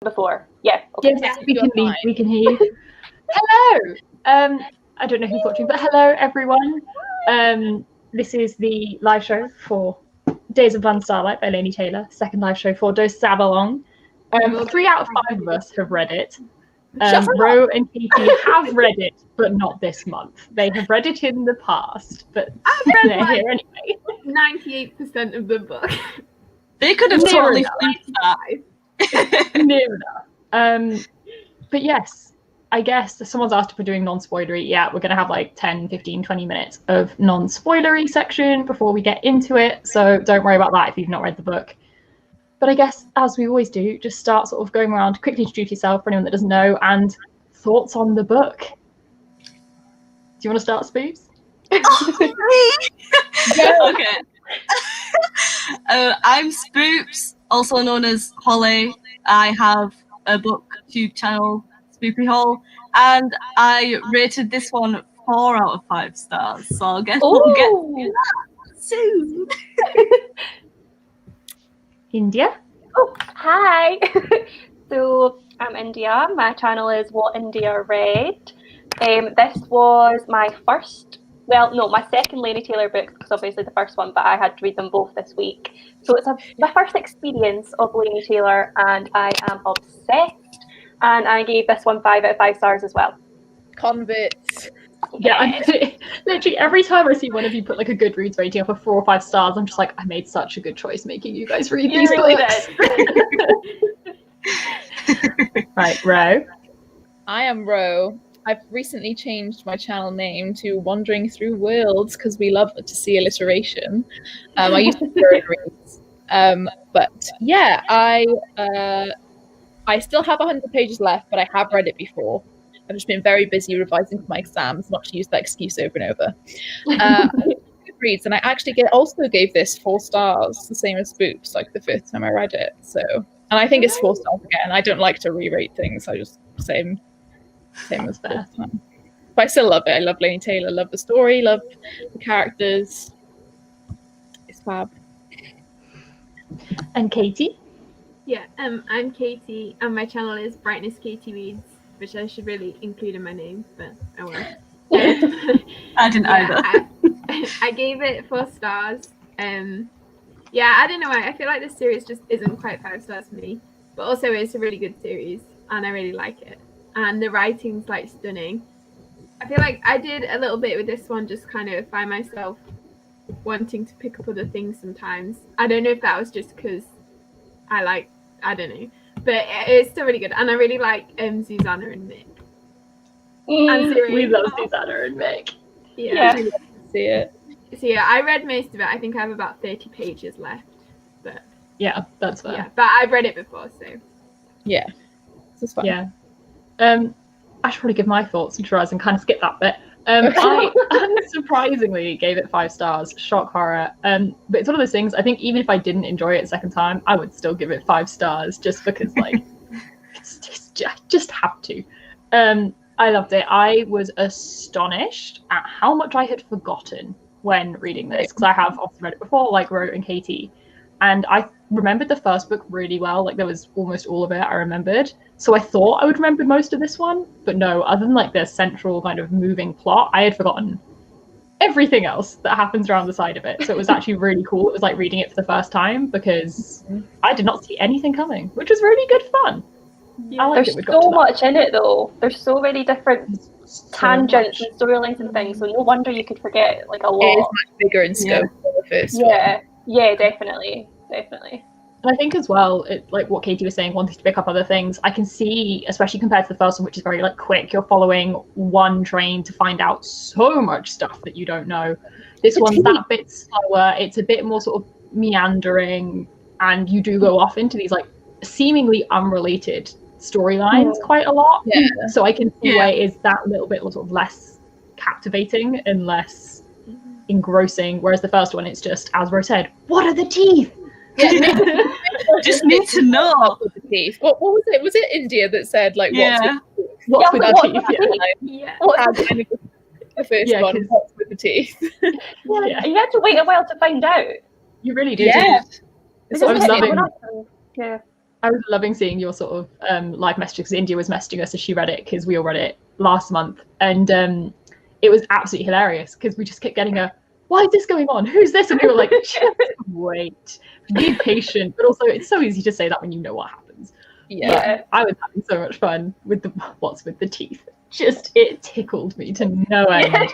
before. Yeah. Okay. Yes, we can hear you. Hello. I don't know who's watching, but hello everyone. This is the live show for Days of Fun Starlight by Laini Taylor. Second live show for DoSaBalong. 3 out of 5 of us have read it. Ro and Katie have read it, but not this month. They have read it in the past, but they're here anyway. 98% of the book. They could have totally flipped that. Near enough. But yes, I guess someone's asked if we're doing non-spoilery. Yeah, we're going to have like 10, 15, 20 minutes of non-spoilery section before we get into it. So don't worry about that if you've not read the book. But I guess, as we always do, just start sort of going around, quickly introduce yourself for anyone that doesn't know, and thoughts on the book. Do you want to start, Spoofs? Okay. I'm Spoops, also known as Holly. I have a booktube channel, Spoopy Hall, and I rated this one 4 out of 5 stars. So I'll get to that soon. India? Oh, hi. So I'm India. My channel is What India Read. This was my my second Laini Taylor book, because obviously the first one, but I had to read them both this week. So it's my first experience of Laini Taylor, and I am obsessed. And I gave this one 5 out of 5 stars as well. Converts. Yeah, literally every time I see one of you put like a Goodreads rating up of 4 or 5 stars, I'm just like, I made such a good choice making you guys read these books. Right, Ro. I am Ro. I've recently changed my channel name to Wandering Through Worlds because we love to see alliteration. I used to reads. But yeah, I still have 100 pages left, but I have read it before. I've just been very busy revising for my exams, not to use that excuse over and over. Goodreads, and I actually also gave this 4 stars, the same as Spoops, like the first time I read it. So, and I think it's 4 stars again. I don't like to re-rate things. I just same as first time. But I still love it. I love Laini Taylor. Love the story. Love the characters. It's fab. And Katie? Yeah, I'm Katie, and my channel is Brightness Katie Reads, which I should really include in my name, but I won't. I didn't either. I gave it 4 stars. Yeah, I don't know why. I feel like this series just isn't quite 5 stars for me, but also it's a really good series, and I really like it. And the writing's like stunning. I feel like I did a little bit with this one, just kind of find myself wanting to pick up other things sometimes. I don't know if that was just because I don't know. But it's still really good. And I really like Susanna and Mick. We love Susanna and Mick. Yeah. I love to see it. So yeah, I read most of it. I think I have about 30 pages left. But yeah, that's fair. Yeah, but I've read it before, so. Yeah. This is fun. Yeah. I should probably give my thoughts and tries and kind of skip that bit. I unsurprisingly gave it 5 stars, shock horror. But it's one of those things, I think even if I didn't enjoy it a second time, I would still give it 5 stars just because like, just have to. I loved it. I was astonished at how much I had forgotten when reading this, because I have often read it before, like Ro and Katie. And I remembered the first book really well. Like there was almost all of it I remembered. So I thought I would remember most of this one, but no, other than like the central kind of moving plot, I had forgotten everything else that happens around the side of it. So it was actually really cool. It was like reading it for the first time because I did not see anything coming, which was really good fun. Yeah, there's so much in it though. There's so many different tangents and storylines and things, so no wonder you could forget like a lot. It is much bigger in scope than the first one. Yeah, definitely. And I think as well, it, like what Katie was saying, wanting to pick up other things, I can see, especially compared to the first one, which is very like quick, you're following one train to find out so much stuff that you don't know. This one's that bit slower, it's a bit more sort of meandering, and you do go off into these like seemingly unrelated storylines quite a lot. So I can see why it is that little bit sort of less captivating and less engrossing, whereas the first one, it's just, as Ro said, what are the teeth? Just need to know. The teeth. What was it? Was it India that said like what's with the teeth? The first one, what's with the teeth? You had to wait a while to find out. You really did. Yeah. I was loving. I was loving seeing your sort of live messages, because India was messaging us as she read it, because we all read it last month, and it was absolutely hilarious because we just kept getting why is this going on? Who's this? And we were like, just wait, be patient. But also, it's so easy to say that when you know what happens. Yeah. But I was having so much fun with what's with the teeth. Just, it tickled me to no end.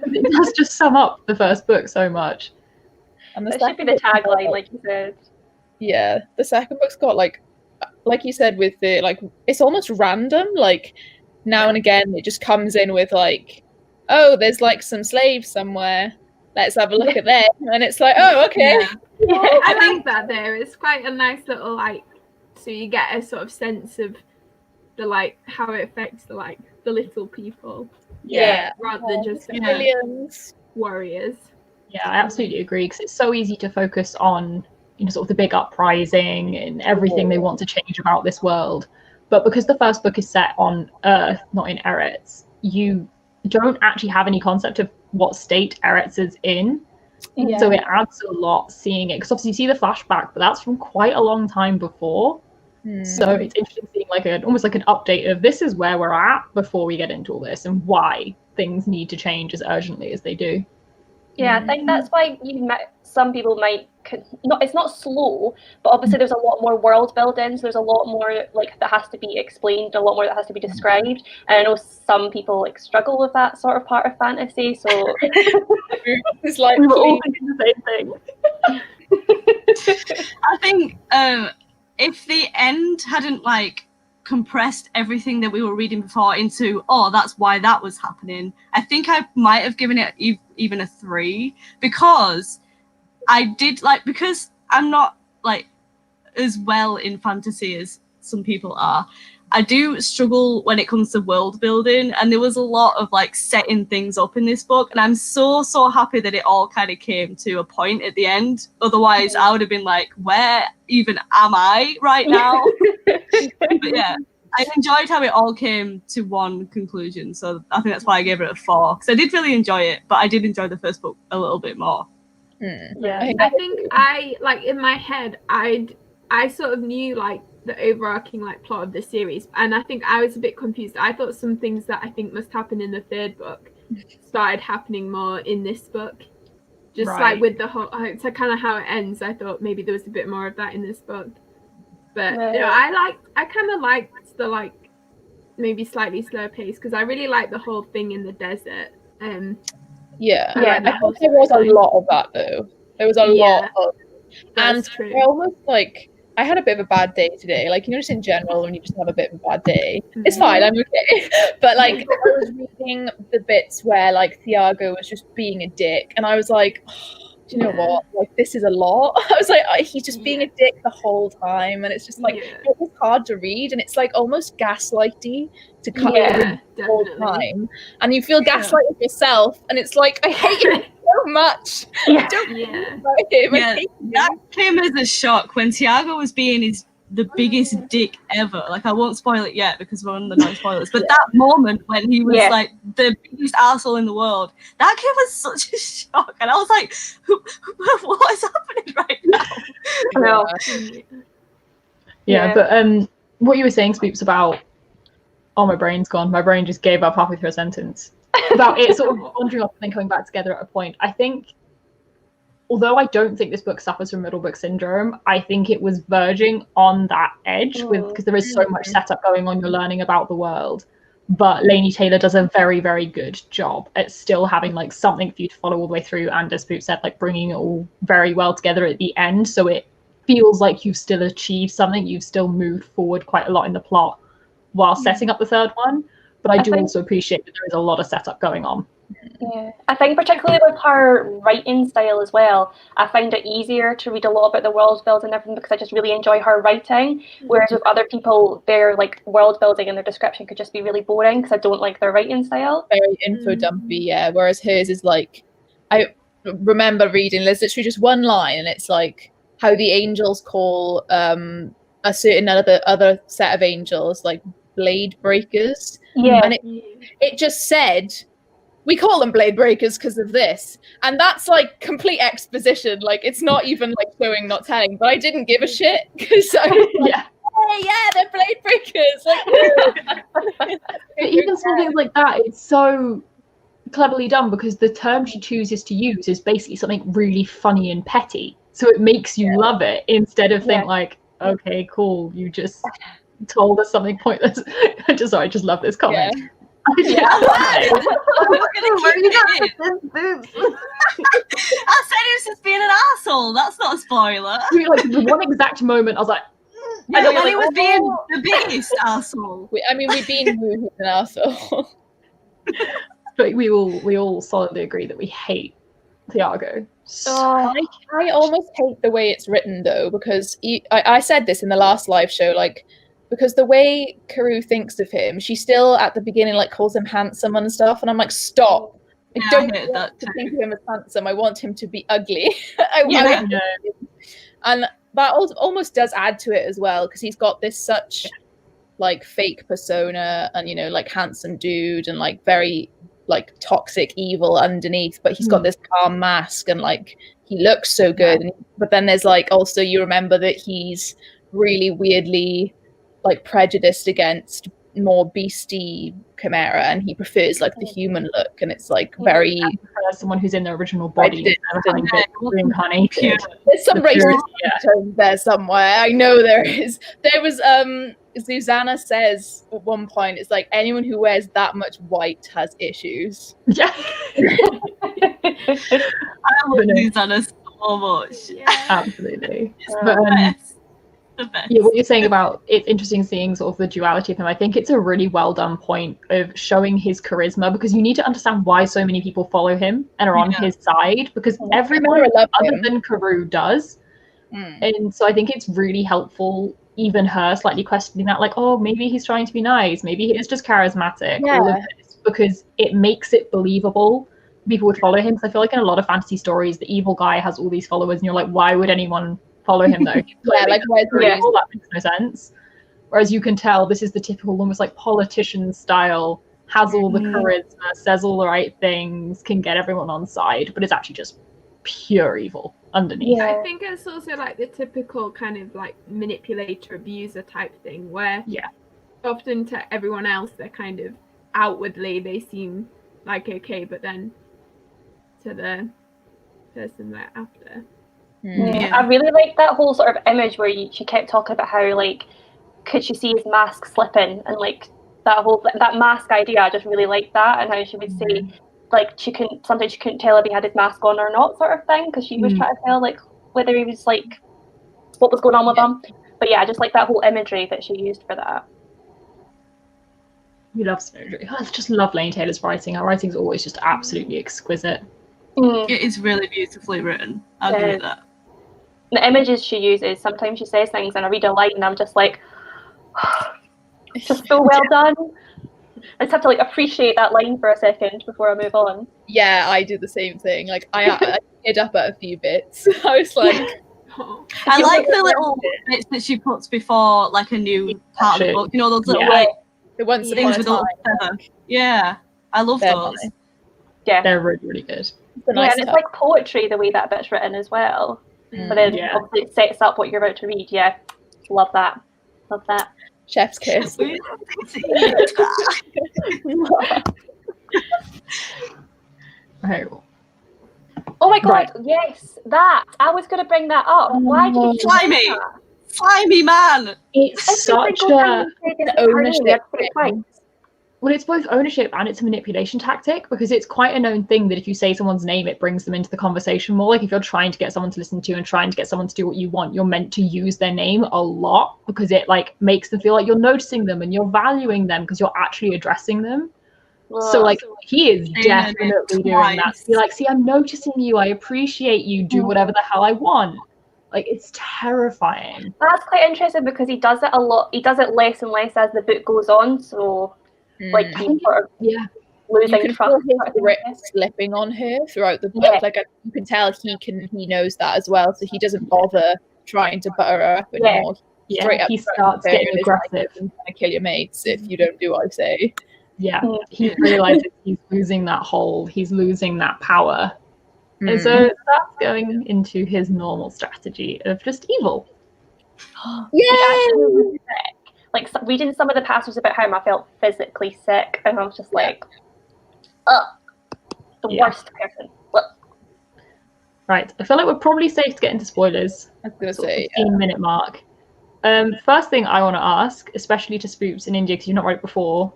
It does just sum up the first book so much. And That should be the tagline, like you said. Yeah, the second book's got like you said, with the like, it's almost random. Like now and again, it just comes in with like, oh, there's like some slaves somewhere. Let's have a look at them, and it's like, oh, okay. Yeah. I like that though. It's quite a nice little like, so you get a sort of sense of the like how it affects the like the little people. Yeah. Rather than just millions warriors. Yeah, I absolutely agree, because it's so easy to focus on, you know, sort of the big uprising and everything they want to change about this world. But because the first book is set on Earth, not in Eretz, you don't actually have any concept of what state Eretz is in. Yeah. So it adds a lot seeing it, because obviously you see the flashback, but that's from quite a long time before. So it's interesting seeing like almost like an update of this is where we're at before we get into all this, and why things need to change as urgently as they do. Yeah, I think that's why some people might not. It's not slow, but obviously there's a lot more world building. So there's a lot more like that has to be explained, a lot more that has to be described. And I know some people like struggle with that sort of part of fantasy. So it's like, we were all thinking the same thing. I think if the end hadn't like compressed everything that we were reading before into, oh, that's why that was happening, I think I might have given it even a 3, because I did like, because I'm not like as well in fantasy as some people are, I do struggle when it comes to world building, and there was a lot of like setting things up in this book, and I'm so happy that it all kind of came to a point at the end. Otherwise I would have been like, where even am I right now? But yeah, I enjoyed how it all came to one conclusion, so I think that's why I gave it a 4, because I did really enjoy it, but I did enjoy the first book a little bit more. yeah, I think I like in my head I sort of knew like the overarching like plot of the series, and I think I was a bit confused. I thought some things that I think must happen in the third book started happening more in this book, just like with the whole to kind of how it ends. I thought maybe there was a bit more of that in this book, but you know, I kind of liked the like maybe slightly slower pace, because I really like the whole thing in the desert. I thought there was a lot of that though. There was a lot of, That's and true. I almost like, I had a bit of a bad day today. Like, you know, just in general, when you just have a bit of a bad day, it's fine, I'm okay. But like, I was reading the bits where like Thiago was just being a dick, and I was like, oh, do you know what? Like, this is a lot. I was like, he's just being a dick the whole time, and it's just like it was hard to read, and it's like almost gaslighty to cut the whole time, and you feel gaslighted yourself, and it's like, I hate you so much. Yeah. That came as a shock when Thiago was being the biggest dick ever. Like, I won't spoil it yet because we're on the non-spoilers, but that moment when he was like the biggest arsehole in the world, that came as such a shock, and I was like, what is happening right now? But what you were saying, Spoops, about my brain's gone. My brain just gave up halfway through a sentence. About it sort of wandering off and then coming back together at a point. I think, although I don't think this book suffers from middle book syndrome, I think it was verging on that edge because there is so much setup going on. You're learning about the world, but Laini Taylor does a very, very good job at still having like something for you to follow all the way through, and as Spoop said, like bringing it all very well together at the end, so it feels like you've still achieved something, you've still moved forward quite a lot in the plot while setting up the third one. But I do also appreciate that there is a lot of setup going on. Yeah, I think particularly with her writing style as well, I find it easier to read a lot about the world building and everything because I just really enjoy her writing. Whereas with other people, their like world building and their description could just be really boring because I don't like their writing style. Very info dumpy, yeah. Whereas hers is like, I remember reading, there's literally just one line, and it's like how the angels call a certain other set of angels like blade breakers. Yeah, and it just said, we call them blade breakers because of this, and that's like complete exposition. Like, it's not even like showing, not telling. But I didn't give a shit because I was like, yeah, they're blade breakers. Like, But even something like that, it's so cleverly done because the term she chooses to use is basically something really funny and petty. So it makes you love it instead of think like, okay, cool, you just told us something pointless. I just love this comment. Yeah. I'm gonna keep it in. I said he was just being an asshole. That's not a spoiler. Like the one exact moment, I was like, Yeah, when like, he was being the biggest asshole. We've been moving an arsehole. but we all solidly agree that we hate Thiago. I almost hate the way it's written though, because I said this in the last live show, like, because the way Karou thinks of him, she still at the beginning like calls him handsome and stuff, and I'm like, stop. I don't want to think of him as handsome. I want him to be ugly. And that almost does add to it as well, because he's got this such like fake persona and, you know, like handsome dude and like very like toxic evil underneath, but he's got this calm mask and like he looks so good. But then there's like also you remember that he's really weirdly like prejudiced against more beastie Chimera, and he prefers like the human look, and it's like very someone who's in their original body having been reincarnated. There's some racist tones there somewhere. I know there is. There was Susanna says at one point, it's like anyone who wears that much white has issues. Yeah. I love Susanna so much. Yeah. Absolutely. But, yeah, what you're saying about it's interesting seeing sort of the duality of him. I think it's a really well done point of showing his charisma, because you need to understand why so many people follow him and are on his side, because everyone other than Karou does. And so I think it's really helpful, even her slightly questioning that, like, oh, maybe he's trying to be nice, maybe he is just charismatic, all of this, because it makes it believable people would follow him. Because I feel like in a lot of fantasy stories, the evil guy has all these followers and you're like, why would anyone follow him though? That makes no sense. Whereas you can tell this is the typical almost like politician style, has all the charisma, says all the right things, can get everyone on side, but it's actually just pure evil underneath. I think it's also like the typical kind of like manipulator abuser type thing, where often to everyone else they're kind of outwardly they seem like okay, but then to the person they're after. I really like that whole sort of image where she kept talking about how like could she see his mask slipping, and like that mask idea. I just really liked that, and how she would say like sometimes she couldn't tell if he had his mask on or not, sort of thing, because she was trying to tell like whether he was like what was going on with him. But yeah, I just like that whole imagery that she used for that. We love imagery. I just love Laini Taylor's writing. Her writing's always just absolutely exquisite. It is really beautifully written. I'll give it that. The images she uses, sometimes she says things and I read a line and I'm just like, it's just so well done. I just have to like appreciate that line for a second before I move on. Yeah, I do the same thing. Like I hid up at a few bits. I was like, I like the little bits that she puts before like a new part of the book. You know, those little like the ones things with all yeah, I love those. Nice. Yeah, they're really, really good. And it's like poetry the way that bit's written as well. But then obviously it sets up what you're about to read. Yeah, love that. Love that. Chef's kiss. Right. Oh my god, yes, that. I was going to bring that up. Why did you Slimy? Slimy man! It's such an ownership thing. Well, it's both ownership and it's a manipulation tactic, because it's quite a known thing that if you say someone's name, it brings them into the conversation more. Like if you're trying to get someone to listen to you and trying to get someone to do what you want, you're meant to use their name a lot, because it like makes them feel like you're noticing them and you're valuing them because you're actually addressing them. So like he is definitely doing that. So you're like, see, I'm noticing you. I appreciate you. Do whatever the hell I want. Like it's terrifying. That's quite interesting because he does it a lot. He does it less and less as the book goes on. So like he's sort of losing trust. His grip slipping on her throughout the book. Like you can tell he knows that as well. So he doesn't bother trying to butter her up anymore. Yeah, he starts getting aggressive. Like, I'm gonna kill your mates if you don't do what I say. Yeah, he realizes he's losing that hold. He's losing that power. And so that's going into his normal strategy of just evil. He actually was sick. Like reading some of the passages about him, I felt physically sick, and I was just like, "Ugh, the worst person." Right, I feel like we're probably safe to get into spoilers. I was gonna Sort of say 15-minute mark. First thing I want to ask, especially to Spoops in India, because you've not read it before.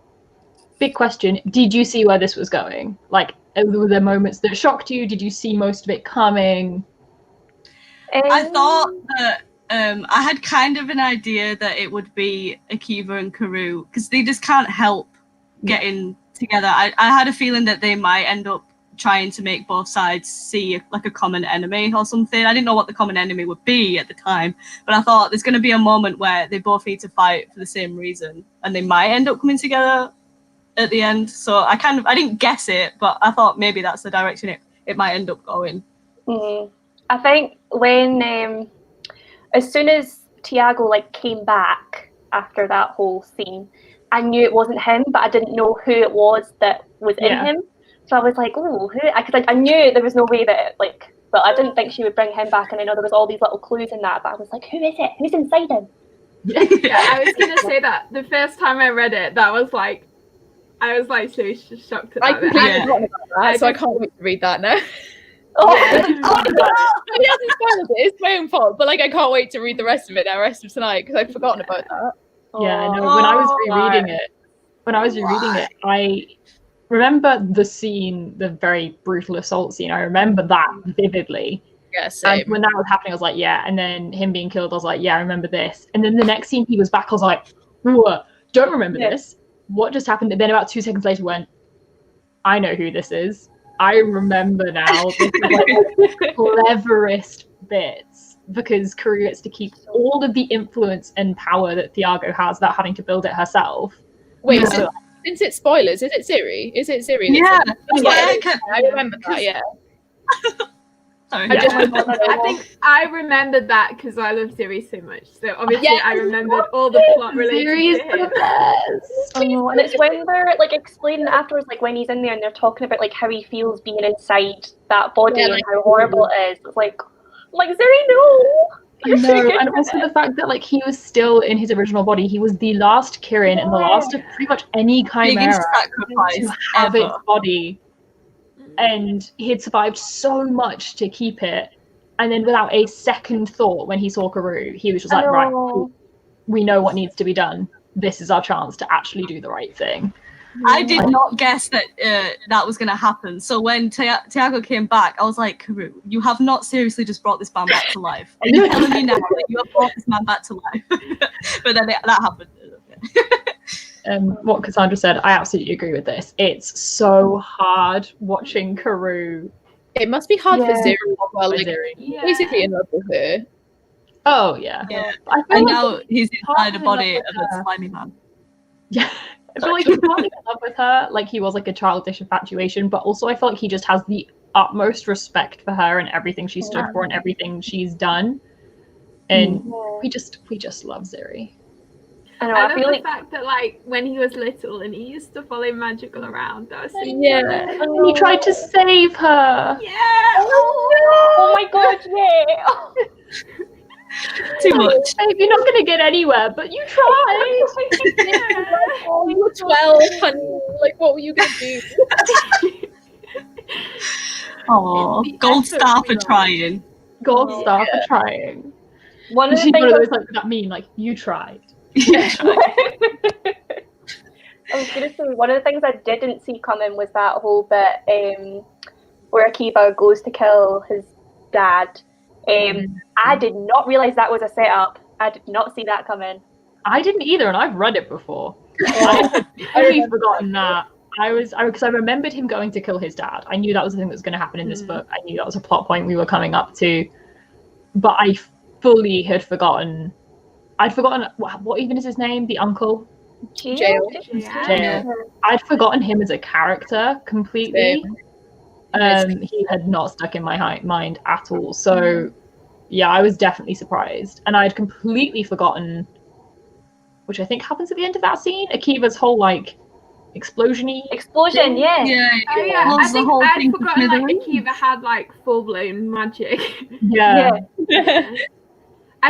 Big question: did you see where this was going? Like, were there moments that shocked you? Did you see most of it coming? I thought that I had kind of an idea that it would be Akiva and Karoo because they just can't help getting together. I had a feeling that they might end up trying to make both sides see like a common enemy or something. I didn't know what the common enemy would be at the time, but I thought there's going to be a moment where they both need to fight for the same reason, and they might end up coming together at the end. So I didn't guess it, but I thought maybe that's the direction it might end up going. I think when as soon as Tiago like came back after that whole scene, I knew it wasn't him, but I didn't know who it was that was in him. So I was like, oh, who? Because I knew there was no way that but I didn't think she would bring him back, and I know there was all these little clues in that. But I was like, who is it? Who's inside him? Yeah, I was gonna say that the first time I read it, I was so shocked at that. I completely forgot about that, so I can't wait to read that now. Yeah. He hasn't spoiled it. It's my own fault, but like I can't wait to read the rest of it now, rest of tonight, because I've forgotten about that. Yeah, no. When I was rereading it, I remember the scene, the very brutal assault scene. I remember that vividly. Yeah, same. And when that was happening, I was like, yeah. And then him being killed, I was like, yeah, I remember this. And then the next scene he was back, I was like, don't remember this. What just happened? And then about 2 seconds later went, I know who this is. I remember now. This is like the cleverest bits, because Karoo gets to keep all of the influence and power that Tiago has without having to build it herself. Wait, since it's spoilers, is it Siri? Yeah, I remember that. Yeah. Sorry. I think I remembered that because I love Siri so much. So obviously I remembered all the plot related Siri's to him. the best. And it's when they're like explaining afterwards, like when he's in there and they're talking about like how he feels being inside that body and how horrible it is. It's like Siri, no. No, and also the fact that like he was still in his original body. He was the last Kirin and the last of pretty much any chimera to have its body, and he had survived so much to keep it. And then without a second thought, when he saw Karoo, he was just like, right, cool. We know what needs to be done. This is our chance to actually do the right thing. I did not guess that that was going to happen. So when Tiago came back, I was like, Karoo, you have not seriously just brought this man back to life. Are you telling me now that you have brought this man back to life? But then that happened. What Cassandra said, I absolutely agree with this. It's so hard watching Karoo. It must be hard for Zero as well. Like, basically in love with her. Oh, yeah. And now he's inside a body of a slimy man. Yeah. I feel like he's partly in love with her, like he was like a childish infatuation, but also I feel like he just has the utmost respect for her and everything she stood for and everything she's done. And we just love Ziri. I feel like the fact that like when he was little and he used to follow Magical around, that was so and he tried to save her. Yeah. Oh my god, yeah. Too much. Babe, you're not going to get anywhere, but you tried. Oh, you were 12, honey. Like, what were you going to do? Oh, gold star for trying. Gold star for trying. One of the things things like that meme, like you tried. I was going to say one of the things I didn't see coming was that whole bit where Akiva goes to kill his dad. I did not realize that was a setup. I did not see that coming. I didn't either, and I've read it before. I had totally forgotten that. Because I remembered him going to kill his dad. I knew that was the thing that was going to happen in this book. I knew that was a plot point we were coming up to, but I fully had forgotten. I'd forgotten what even is his name? The uncle. Jail. I'd forgotten him as a character completely. He had not stuck in my mind at all. So, yeah, I was definitely surprised. And I'd completely forgotten, which I think happens at the end of that scene, Akiva's whole, like, explosion, Yeah. I think I'd forgotten, like, Akiva had, like, full-blown magic. Yeah.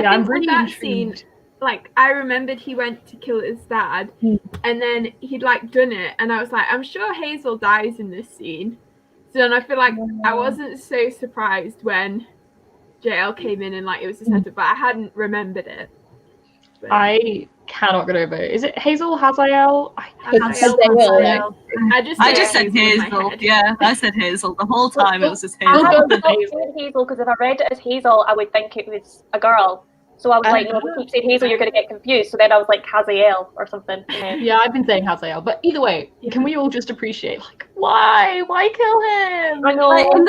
I I'm think with really that scene, intrigued. like I remembered he went to kill his dad, and then he'd like done it, and I was like, I'm sure Hazel dies in this scene. So then I feel like I wasn't so surprised when JL came in and like it was a setup, but I hadn't remembered it. But I cannot get over it. Is it Hazel Hazael? Hazael. I just said in my Hazel. head. Yeah, I said Hazel the whole time. It was just I Hazel. had to stop saying Hazel because if I read it as Hazel, I would think it was a girl. So I was like, no, if you keep saying Hazel, you're going to get confused. So then I was like Hazael or something. Yeah, I've been saying Hazael, but either way, can we all just appreciate like why kill him? I know. Like, in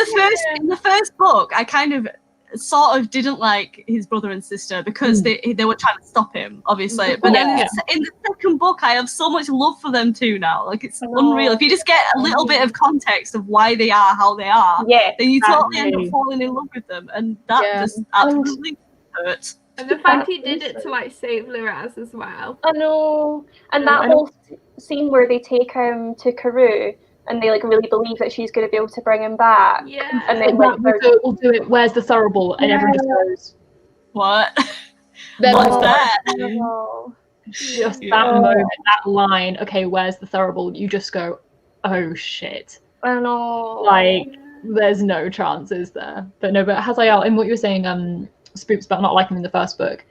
the first book, I kind of sort of didn't like his brother and sister because they were trying to stop him, obviously. But then in the second book, I have so much love for them too now. Like it's unreal. If you just get a little bit of context of why they are how they are, then you totally end up falling in love with them, and that just absolutely hurts. And the fact he did it to like save Liraz as well. I know. And that whole scene where they take him to Karoo and they like really believe that she's going to be able to bring him back. Yeah. And then we'll do it. Where's the Thurible? And everyone just goes, what? What's that? Just that moment, that line. Okay, where's the Thurible? You just go, oh shit. I know. Like there's no chances there. But Hazael, in what you were saying, Spooks about not liking him in the first book.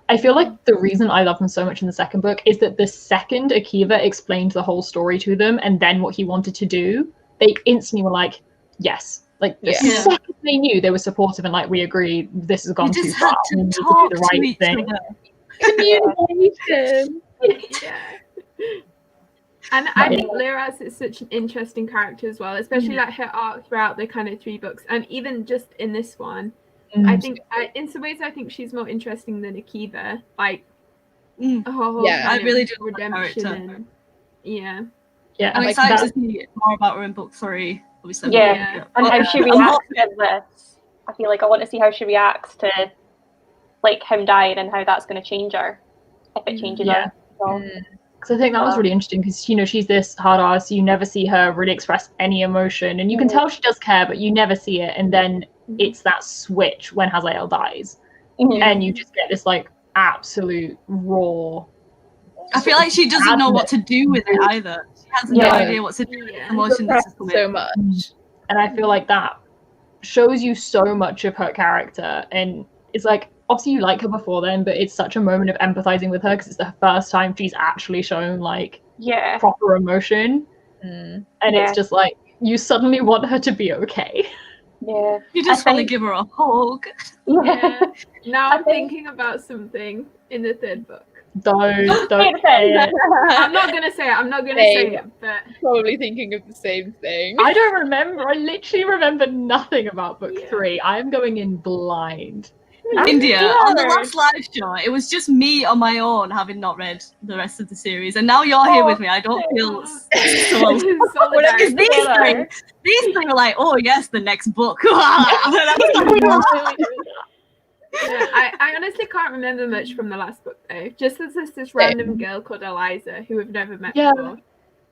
I feel like the reason I love him so much in the second book is that the second Akiva explained the whole story to them and then what he wanted to do, they instantly were like, yes. Like the second they knew, they were supportive and like, we agree, this has gone too far. We need to do the right thing. Communication. And I think Liraz is such an interesting character as well, especially like her arc throughout the kind of 3 books, and even just in this one. I think, in some ways, I think she's more interesting than Akiva. Like, I really do redemption. And, I'm excited to see more about her in book 3. Obviously, and how she reacts to this. I feel like I want to see how she reacts to like him dying and how that's going to change her, if it changes her. Because I think that was really interesting because she's this hard ass. You never see her really express any emotion, and you can tell she does care, but you never see it. And then it's that switch when Hazael dies, and you just get this like absolute raw. I feel like she doesn't know what to do with it either. She has no idea what to do with the emotion that's so much. And I feel like that shows you so much of her character, and it's like obviously you like her before then, but it's such a moment of empathizing with her because it's the first time she's actually shown like proper emotion, and it's just like you suddenly want her to be okay. Yeah, you just want to give her a hug. Now I'm thinking about something in the 3rd book. Don't say it. I'm not gonna say it. But probably thinking of the same thing. I don't remember. I literally remember nothing about book 3. I'm going in blind. India, on the last live show, it was just me on my own, having not read the rest of the series, and now you're here with me. I don't feel so. Because these things are like, oh yes, the next book. I honestly can't remember much from the last book though. Just as there's this random girl called Eliza who we've never met before.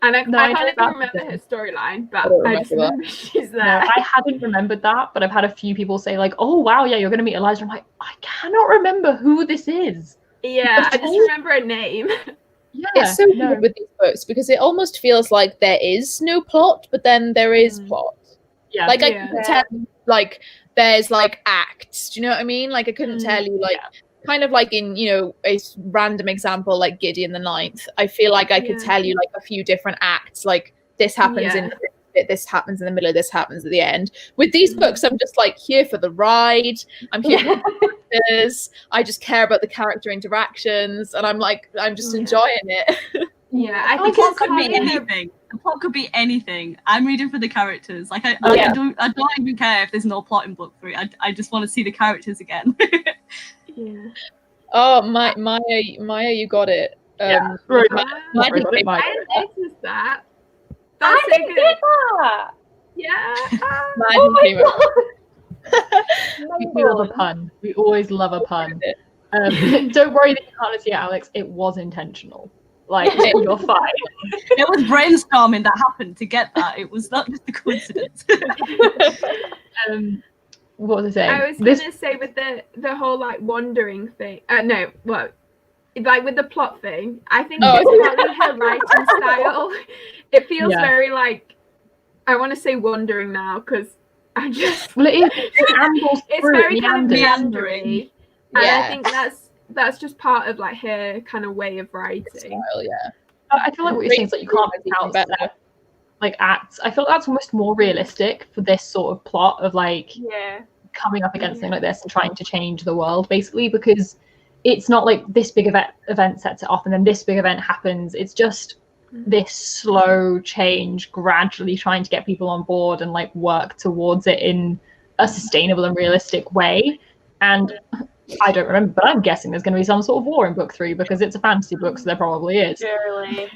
And I can't even remember her storyline, but I just remember she's there. No, I hadn't remembered that, but I've had a few people say like, oh wow, yeah, you're going to meet Eliza. I'm like, I cannot remember who this is. Yeah, I just remember a name. Yeah, it's so weird with these books because it almost feels like there is no plot, but then there is plot. Yeah. Like I can tell like there's like acts. Do you know what I mean? Like I couldn't tell you like kind of like in, a random example like Gideon the Ninth. I feel like I could tell you like a few different acts. Like this happens in the bit, this happens in the middle, this happens at the end. With these books, I'm just like here for the ride. I'm here for the characters. I just care about the character interactions, and I'm just enjoying it. I the think plot could be anything. The plot could be anything. I'm reading for the characters. Like I don't even care if there's no plot in book 3. I just want to see the characters again. Oh, Maya, you got it. I didn't notice that. That's so good. That. Yeah. Oh my god. We love a pun. We always love a pun. Don't worry that you can't see it, Alex. It was intentional. Like, you're fine. It was brainstorming that happened to get that. It was not just a coincidence. What was I saying? I was gonna say with the whole like wandering thing. No, well, like with the plot thing. I think it's partly her writing style. It feels very like, I want to say wandering now because I just. Well, it's very kind of meandering, and Yeah. I think that's just part of like her kind of way of writing. Style, yeah. I feel like what you're saying is like you can't make out better. Like acts. I feel like that's almost more realistic for this sort of plot of like coming up against something like this and trying to change the world, basically, because it's not like this big event sets it off and then this big event happens. It's just this slow change, gradually trying to get people on board and like work towards it in a sustainable and realistic way. And I don't remember, but I'm guessing there's going to be some sort of war in book 3 because it's a fantasy book, so there probably is. Surely.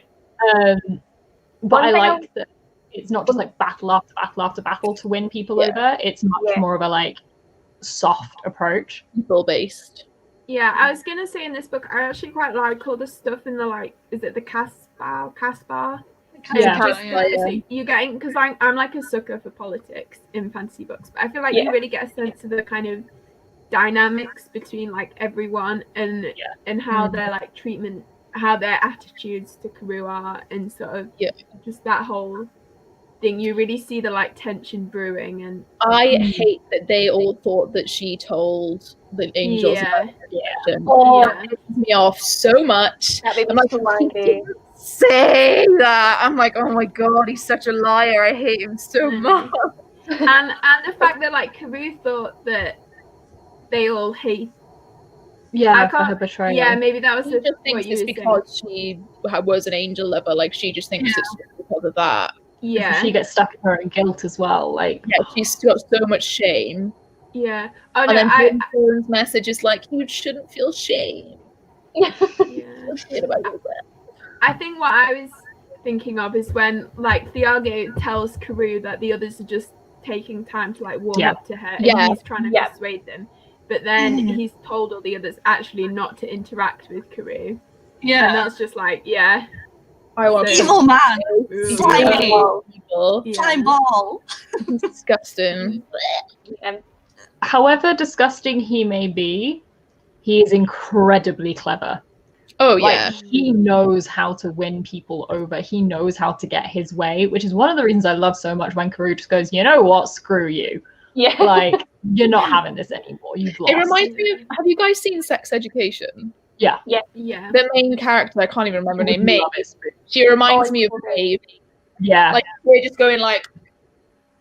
But I like that it's not just like battle after battle after battle to win people over. It's much more of a like soft approach. People based. Yeah, I was gonna say in this book, I actually quite like all the stuff in the like, is it the Caspar? So you're getting, because I'm like a sucker for politics in fantasy books, but I feel like you really get a sense of the kind of dynamics between like everyone and how their like treatment, how their attitudes to Karoo are, and sort of just that whole thing. You really see the like tension brewing. And I hate that they all thought that she told the angels about her reaction. It pisses me off so much. I'm like, say that. I'm like, oh my god, he's such a liar. I hate him so much. and the fact that like Karoo thought that they all hate for her betrayal. Yeah, maybe that was she just thinks it's because she was an angel lover. Like she just thinks it's because of that. Yeah, she gets stuck in her own guilt as well. Like she's got so much shame. Yeah. Oh and no, then Jordan's message is like, you shouldn't feel shame. I think what I was thinking of is when like Thiago tells Karoo that the others are just taking time to like warm up to her, and he's trying to persuade them. But then he's told all the others actually not to interact with Karoo. Yeah. And that's just like, I want evil man. Slimy. Slime ball. Disgusting. However disgusting he may be, he is incredibly clever. Oh, like, he knows how to win people over. He knows how to get his way, which is one of the reasons I love so much when Karoo just goes, you know what, screw you. Yeah. Like, you're not having this anymore. You've lost. It reminds me of, have you guys seen Sex Education? Yeah. The main character, I can't even remember her name, Maeve. She reminds me of Maeve. Yeah. Like, we're just going like,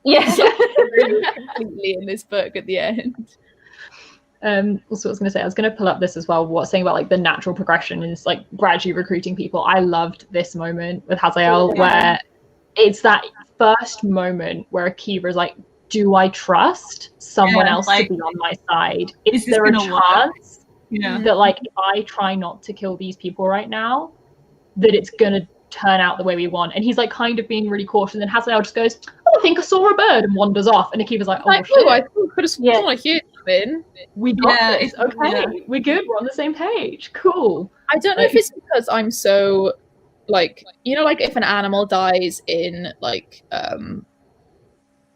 completely in this book at the end. Also, I was going to pull up this as well. What's saying about like the natural progression is like gradually recruiting people. I loved this moment with Hazael where it's that first moment where Akiva is like, do I trust someone else to be on my side? Is there a chance that like if I try not to kill these people right now, that it's gonna turn out the way we want? And he's like kind of being really cautious, and Hazael just goes, oh, I think I saw a bird, and wanders off. And Akiva's like, oh shit, I could have sworn I heard something. We got this. Okay, we're good, we're on the same page. Cool. I don't know if it's because I'm so like, you know, like if an animal dies in like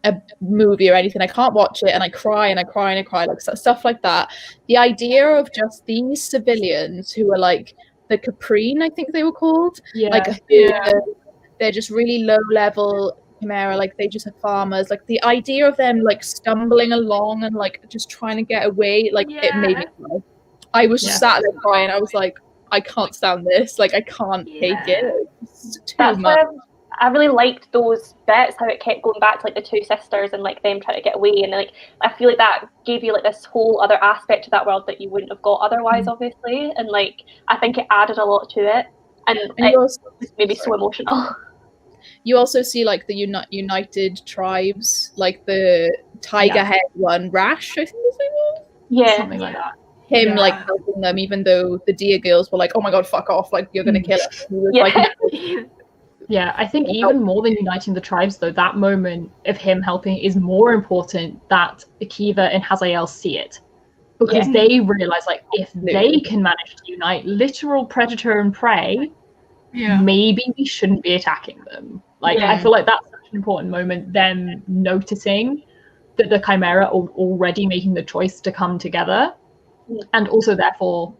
a movie or anything, I can't watch it, and I cry and I cry and I cry, like stuff like that. The idea of just these civilians who are like the Caprine, I think they were called, they're just really low level Chimera, like they just are farmers, like the idea of them like stumbling along and like just trying to get away, like it made me cry. I was just sat there crying. I was like, I can't stand this, like I can't take it. It's too much. I really liked those bits, how it kept going back to like the two sisters and like them trying to get away, and like I feel like that gave you like this whole other aspect to that world that you wouldn't have got otherwise, obviously. And like I think it added a lot to it, and it was maybe so emotional. You also see like the United Tribes, like the tiger head one, Rash, I think his name was. Something like that. Him like helping them, even though the deer girls were like, "Oh my god, fuck off! Like you're gonna kill us." He was, like, yeah, I think even more than uniting the tribes, though, that moment of him helping is more important that Akiva and Hazael see it. Because they realize, like, if they can manage to unite literal predator and prey, maybe we shouldn't be attacking them. Like, I feel like that's such an important moment, them noticing that the Chimera are already making the choice to come together, and also therefore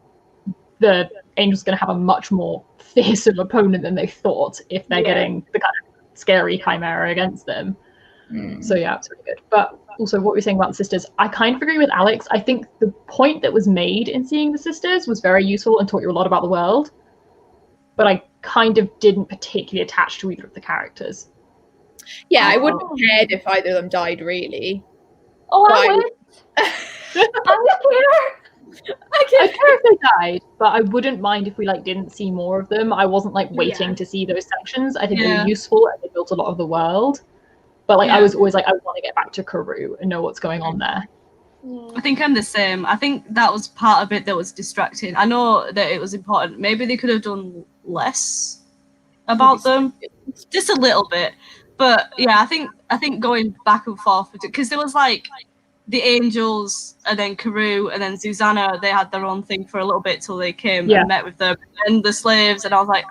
the Angels going to have a much more fearsome opponent than they thought if they're getting the kind of scary Chimera against them. So yeah, it's really good. But also what we're saying about the sisters, I kind of agree with Alex. I think the point that was made in seeing the sisters was very useful and taught you a lot about the world, but I kind of didn't particularly attach to either of the characters. Yeah, I wouldn't have cared if either of them died, really. Oh, I would. I would care. I care if they died, but I wouldn't mind if we like didn't see more of them. I wasn't like waiting to see those sections. I think they were useful and they built a lot of the world. But like I was always like, I want to get back to Karoo and know what's going on there. I think I'm the same. I think that was part of it that was distracting. I know that it was important. Maybe they could have done less about them, just a little bit. But yeah, I think going back and forth, because there was like the Angels and then Karoo and then Susanna, they had their own thing for a little bit till they came and met with them, and the slaves, and I was like,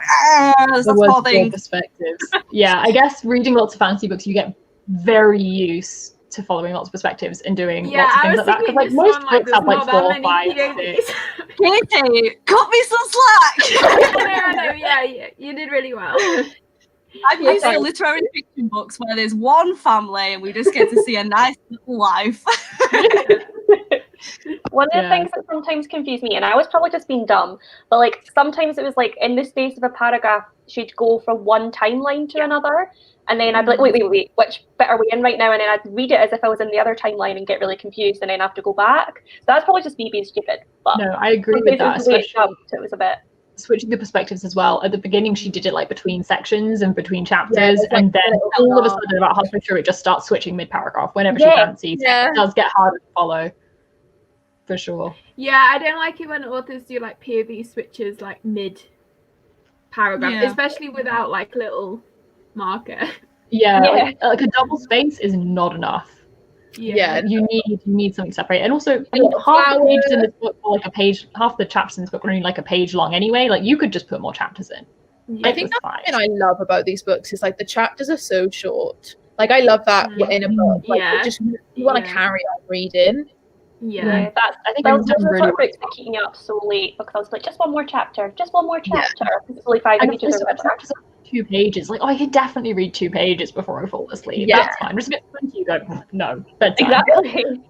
that's more things. Perspectives. Yeah, I guess reading lots of fantasy books, you get very used to following lots of perspectives and doing lots of things like that. Because like most books have like 4 or 5. Katie, cut me some slack. I know, yeah, you did really well. I've used literary fiction books where there's one family and we just get to see a nice little life. One of the things that sometimes confused me, and I was probably just being dumb, but like sometimes it was like in the space of a paragraph, she'd go from one timeline to another, and then I'd be like, wait, which bit are we in right now? And then I'd read it as if I was in the other timeline and get really confused, and then have to go back. So that's probably just me being stupid. But no, I agree with that. Especially it was a bit. Switching the perspectives as well. At the beginning, she did it like between sections and between chapters, and then all of a sudden, about halfway through, it just starts switching mid-paragraph whenever she fancies. It does get harder to follow, for sure. Yeah, I don't like it when authors do like POV switches like mid-paragraph, especially without like little marker. Like a double space is not enough. You need something separate, and also I mean, half the pages in this book are like a page. Half the chapters in this book are only like a page long anyway. Like you could just put more chapters in. I think that's something I love about these books is like the chapters are so short. Like I love that in a book. Like, you want to carry on reading. That's I think those are really books that keep me up so late because I was like, just one more chapter. It's only 5 pages or whatever. 2 pages. Like, I could definitely read 2 pages before I fall asleep. That's fine. Just a bit funky. You go, no, bedtime. Exactly.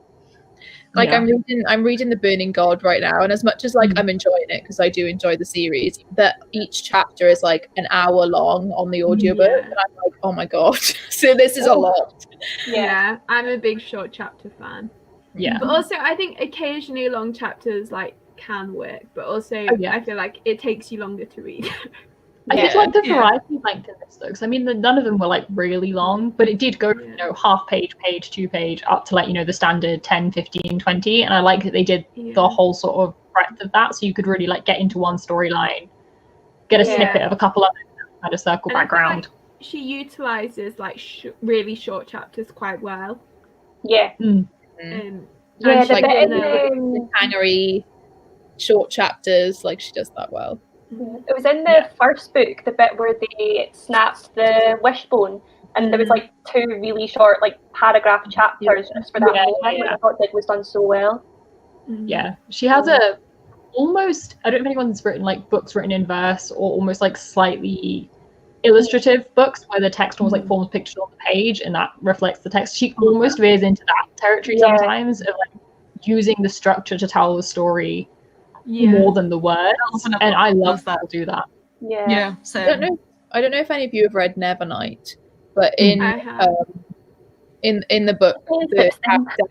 Like I'm reading The Burning God right now, and as much as like I'm enjoying it because I do enjoy the series, that each chapter is like an hour long on the audiobook, and I'm like, oh my god, so this is a lot. Yeah, I'm a big short chapter fan. Yeah, but also I think occasionally long chapters like can work, but also I feel like it takes you longer to read. I just like the variety of length in this though, because I mean none of them were like really long, but it did go from half page, 2 page up to like the standard 10, 15, 20, and I like that they did the whole sort of breadth of that, so you could really like get into one storyline, get a snippet of a couple of kind of circle background. Like she utilizes like really short chapters quite well. The tannery short chapters, like she does that well. It was in the first book, the bit where they snapped the wishbone, and there was like 2 really short like paragraph chapters just for that moment, which I thought was done so well. Yeah, she has a almost, I don't know if anyone's written like books written in verse or almost like slightly illustrative books where the text almost like forms pictures on the page and that reflects the text. She almost veers into that territory sometimes of like using the structure to tell the story more than the words, and I love that to do that. So I don't know if any of you have read Nevernight, but in the book the character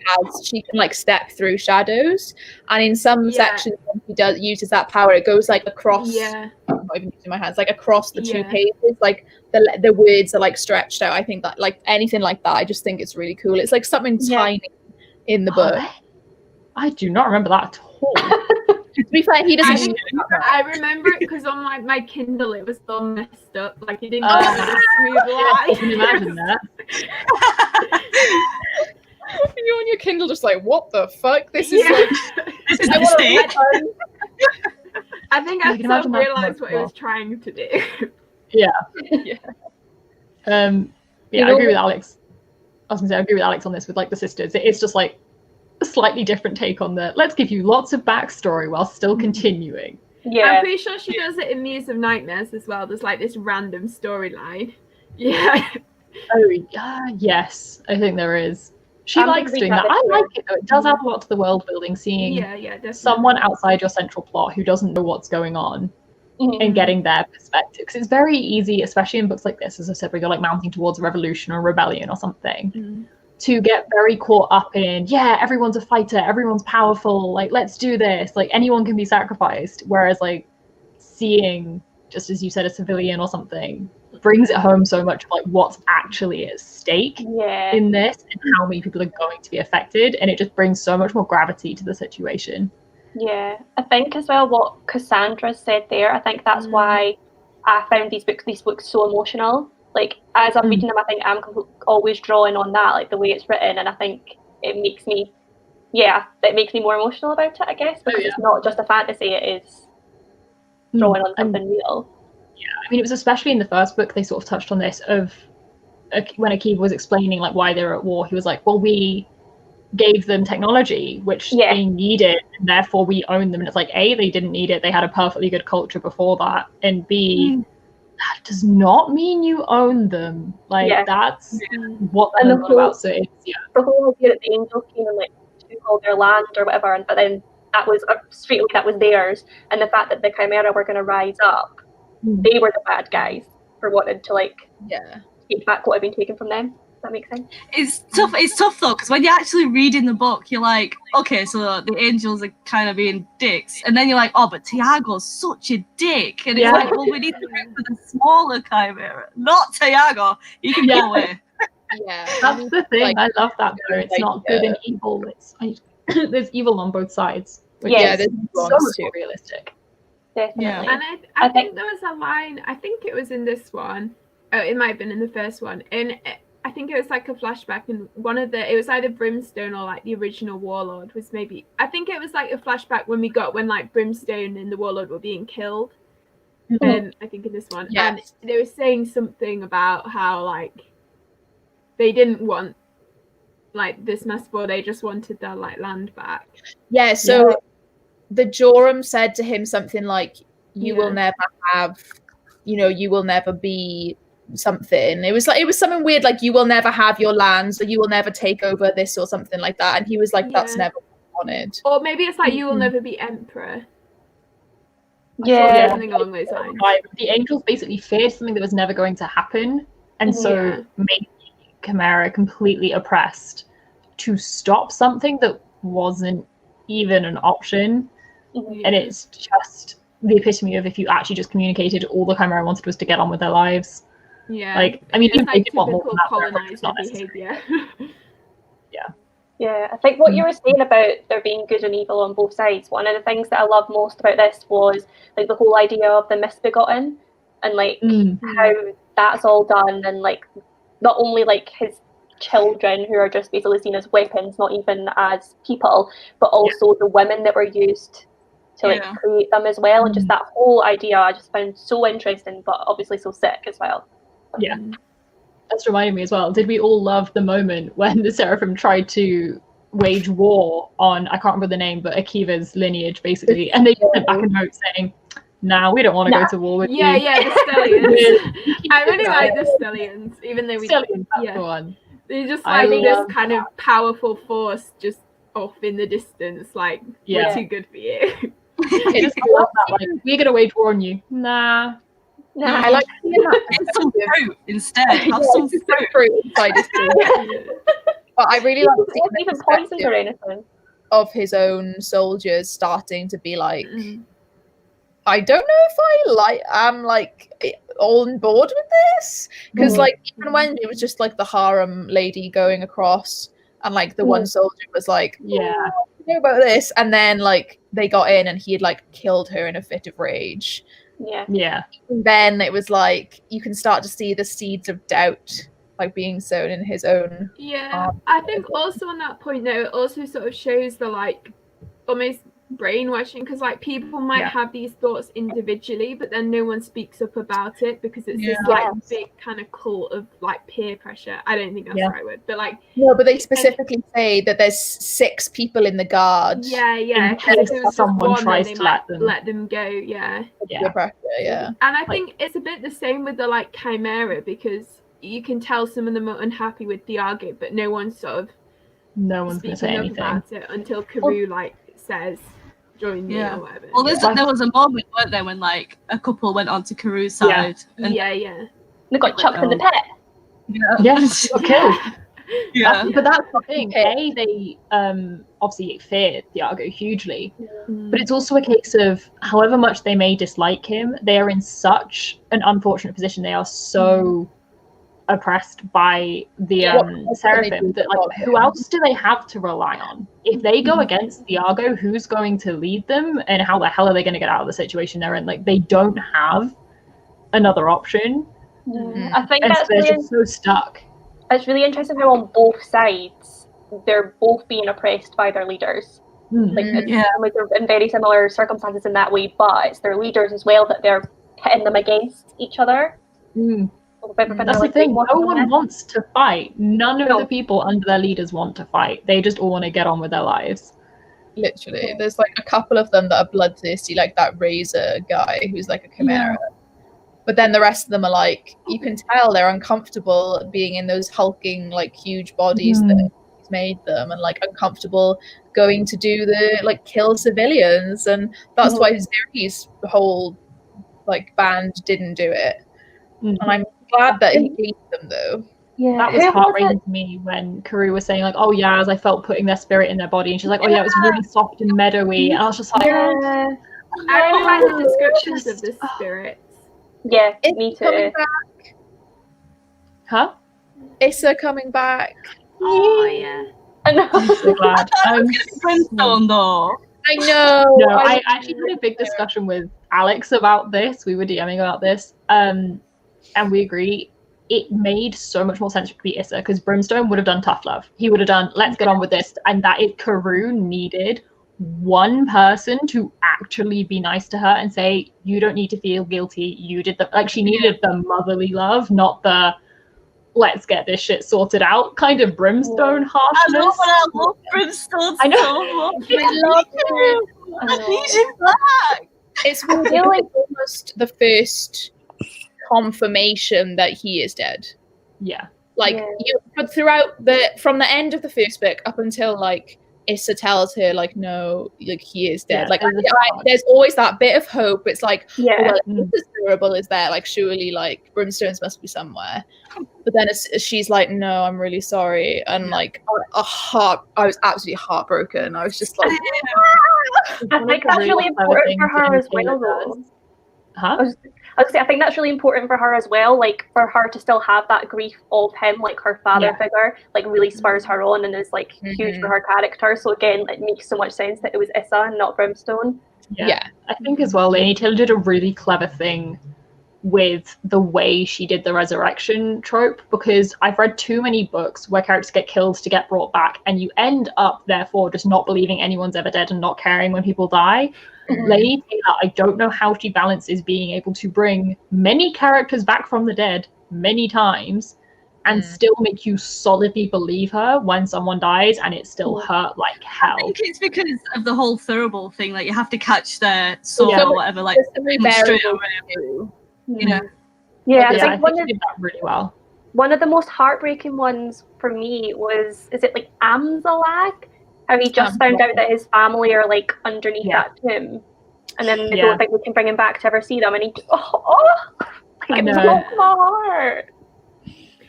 she can like step through shadows, and in some sections when he uses that power, it goes like across I'm not even using my hands, like across the 2 pages, like the words are like stretched out. I think that like anything like that, I just think it's really cool. It's like something tiny in the book. I do not remember that at all. To be fair, he doesn't. I remember it because on my Kindle it was all messed up. Like it didn't go smooth line. I can imagine that. You're on your Kindle, just like, what the fuck? This is like. This is a mistake. I think I still realised what it was trying to do. I agree with Alex. I was gonna say I agree with Alex on this with like the sisters. It is just like a slightly different take on the let's give you lots of backstory while still continuing. Yeah. I'm pretty sure she does it in Muse of Nightmares as well. There's like this random storyline. Yeah. Oh yes, I think there is. She likes doing that. I like it though. It does add a lot to the world building, seeing definitely. someone outside your central plot who doesn't know what's going on and getting their perspective. Because it's very easy, especially in books like this, as I said, where you're like mounting towards a revolution or a rebellion or something, to get very caught up in, everyone's a fighter, everyone's powerful, like let's do this, like anyone can be sacrificed. Whereas like seeing, just as you said, a civilian or something brings it home so much of like what's actually at stake in this and how many people are going to be affected, and it just brings so much more gravity to the situation. Yeah, I think as well what Cassandra said there, I think that's why I found these books so emotional. Like as I'm reading them, I think I'm always drawing on that, like the way it's written, and I think it makes me more emotional about it, I guess, because it's not just a fantasy, it is drawing on something real. Yeah, I mean, it was especially in the first book they sort of touched on this of when Akiva was explaining like why they were at war. He was like, well, we gave them technology which they needed, and therefore we own them. And it's like, A, they didn't need it, they had a perfectly good culture before that, and B, that does not mean you own them. Like that's what they're all about. So it's the whole idea that the angels came and like took all their land or whatever, but then that was straight away that was theirs, and the fact that the Chimera were going to rise up, they were the bad guys for wanting to like take back what had been taken from them. Does that make sense? It's tough though, because when you're actually reading the book, you're like, okay, so the angels are kind of being dicks, and then you're like, oh, but Tiago's such a dick, and it's like, well, we need to root for the smaller Chimera, not Tiago. He can go away. That's the thing. Like, I love that though. It's not good and evil. There's evil on both sides. There's so much realistic. Definitely. And I think there was a line, I think it was in this one, it might have been in the first one, and I think it was like a flashback, and it was either Brimstone or like the original Warlord was maybe, I think it was like a flashback when like Brimstone and the Warlord were being killed. I think in this one. And they were saying something about how like they didn't want like this mass war, they just wanted their like land back. The Joram said to him something like, you will never have, you will never be something. It was something weird, like you will never have your lands, or you will never take over this, or something like that. And he was like, that's never what I wanted. Or maybe it's like, you will never be emperor. Something along those lines. The angels basically feared something that was never going to happen, and so made Chimera completely oppressed to stop something that wasn't even an option. And it's just the epitome of if you actually just communicated, all the Chimera wanted was to get on with their lives. Like, I mean, even like they did want more than that, colonizer behavior. I think what you were saying about there being good and evil on both sides, one of the things that I love most about this was like the whole idea of the misbegotten, and like how that's all done, and like not only like his children who are just basically seen as weapons, not even as people, but also the women that were used to like create them as well. And just that whole idea I just found so interesting, but obviously so sick as well. That's reminded me as well, did we all love the moment when the Seraphim tried to wage war on, I can't remember the name, but Akiva's lineage basically, and they sent back a note saying, we don't want to go to war with you. The Stellians. I really like the Stellians, even though they're just like this kind of powerful force just off in the distance, like we're too good for you. I love that, like, we're gonna wage war on you. Nah. I like Get some fruit instead. Have some fruit inside his food. But I really like even poisons or anything of his own soldiers starting to be like, I don't know if I am like all on board with this, because like even when it was just like the harem lady going across, and like the one soldier was like, I don't know about this, and then like they got in and he had like killed her in a fit of rage. And then it was like you can start to see the seeds of doubt like being sown in his own I think also on that point though, it also sort of shows the like almost brainwashing, because like people might have these thoughts individually, but then no one speaks up about it because it's this like big kind of cult of like peer pressure. I don't think that's the right word, but like no, but they specifically say that there's 6 people in the guard. In case someone tries to let them go. And I think it's a bit the same with the like Chimera, because you can tell some of them are unhappy with Diago, but no one's going to say anything about it until Karoo like says join me or whatever. Well, there was a moment, weren't there, when like a couple went onto Karoo's side. And they got chucked in the pit. Yes. Okay. But that's the thing. They obviously fear Diago hugely, but it's also a case of however much they may dislike him, they are in such an unfortunate position. They are so oppressed by the Seraphim that like who else do they have to rely on? If they go against Diago, who's going to lead them, and how the hell are they going to get out of the situation they're in? Like they don't have another option. I think that's they're just so stuck. It's really interesting how on both sides they're both being oppressed by their leaders. Like they're in very similar circumstances in that way, but it's their leaders as well that they're pitting them against each other. That's the thing. No one wants to fight. None of the people under their leaders want to fight. They just all want to get on with their lives. Literally, there's like a couple of them that are bloodthirsty, like that Razor guy who's like a Chimera. But then the rest of them are like, you can tell they're uncomfortable being in those hulking, like huge bodies that he's made them, and like uncomfortable going to do the like kill civilians, and that's why Ziri's whole like band didn't do it. And I'm glad that he gave them though. That was heartbreaking to me when Karoo was saying like, oh yeah, as I felt putting their spirit in their body, and she's like, oh yeah, it was really soft and meadowy, and I was just like, I really like the descriptions of the spirits. Yeah, me too. Coming back. Huh? Issa coming back. Oh yeah. I know. I'm so glad. Brimstone though. I know. No, I actually had a big discussion with Alex about this. We were DMing about this. And we agree it made so much more sense to be Issa, because Brimstone would have done tough love. He would have done let's get on with this, and that is Karoo needed one person to actually be nice to her and say, you don't need to feel guilty, you did the like she needed the motherly love, not the let's get this shit sorted out kind of Brimstone harshness. I love Brimstone I know. so much. I love it. I need him back. It's really like almost the first confirmation that he is dead. Like but throughout from the end of the first book up until like Issa tells her like no, like he is dead. Like there's always that bit of hope. It's like Issa's durable is there, like surely like Brimstone's must be somewhere. But then she's like, no, I'm really sorry, and like I was absolutely heartbroken. I was just like, I think that's really important for her as well, though. I was gonna say, I think that's really important for her as well, like for her to still have that grief of him, like her father figure, like really spurs her on and is like huge for her character. So again, it makes so much sense that it was Issa and not Brimstone. I think as well, Laini Taylor did a really clever thing with the way she did the resurrection trope, because I've read too many books where characters get killed to get brought back, and you end up therefore just not believing anyone's ever dead and not caring when people die. Laini Taylor, I don't know how she balances being able to bring many characters back from the dead many times and still make you solidly believe her when someone dies and it still hurt like hell. I think it's because of the whole Thurible thing, like you have to catch their soul or whatever, like straight away. You know? I think she did that really well. One of the most heartbreaking ones for me was, is it like Amzalag? How he just found out that his family are like underneath that tomb, and then they don't think we can bring him back to ever see them, and he just, like it broke my heart.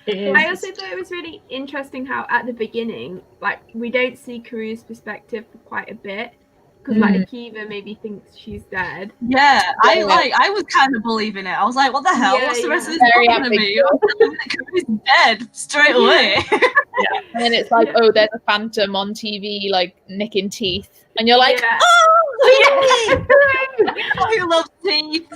I also thought it was really interesting how at the beginning, like we don't see Karoo's perspective for quite a bit, because like Akiva maybe thinks she's dead. I was kind of believing it. I was like, what the hell? What's the rest of this going to be? Karoo's dead straight away. And then it's like, oh, there's a phantom on TV like nicking teeth, and you're like, oh, I love teeth.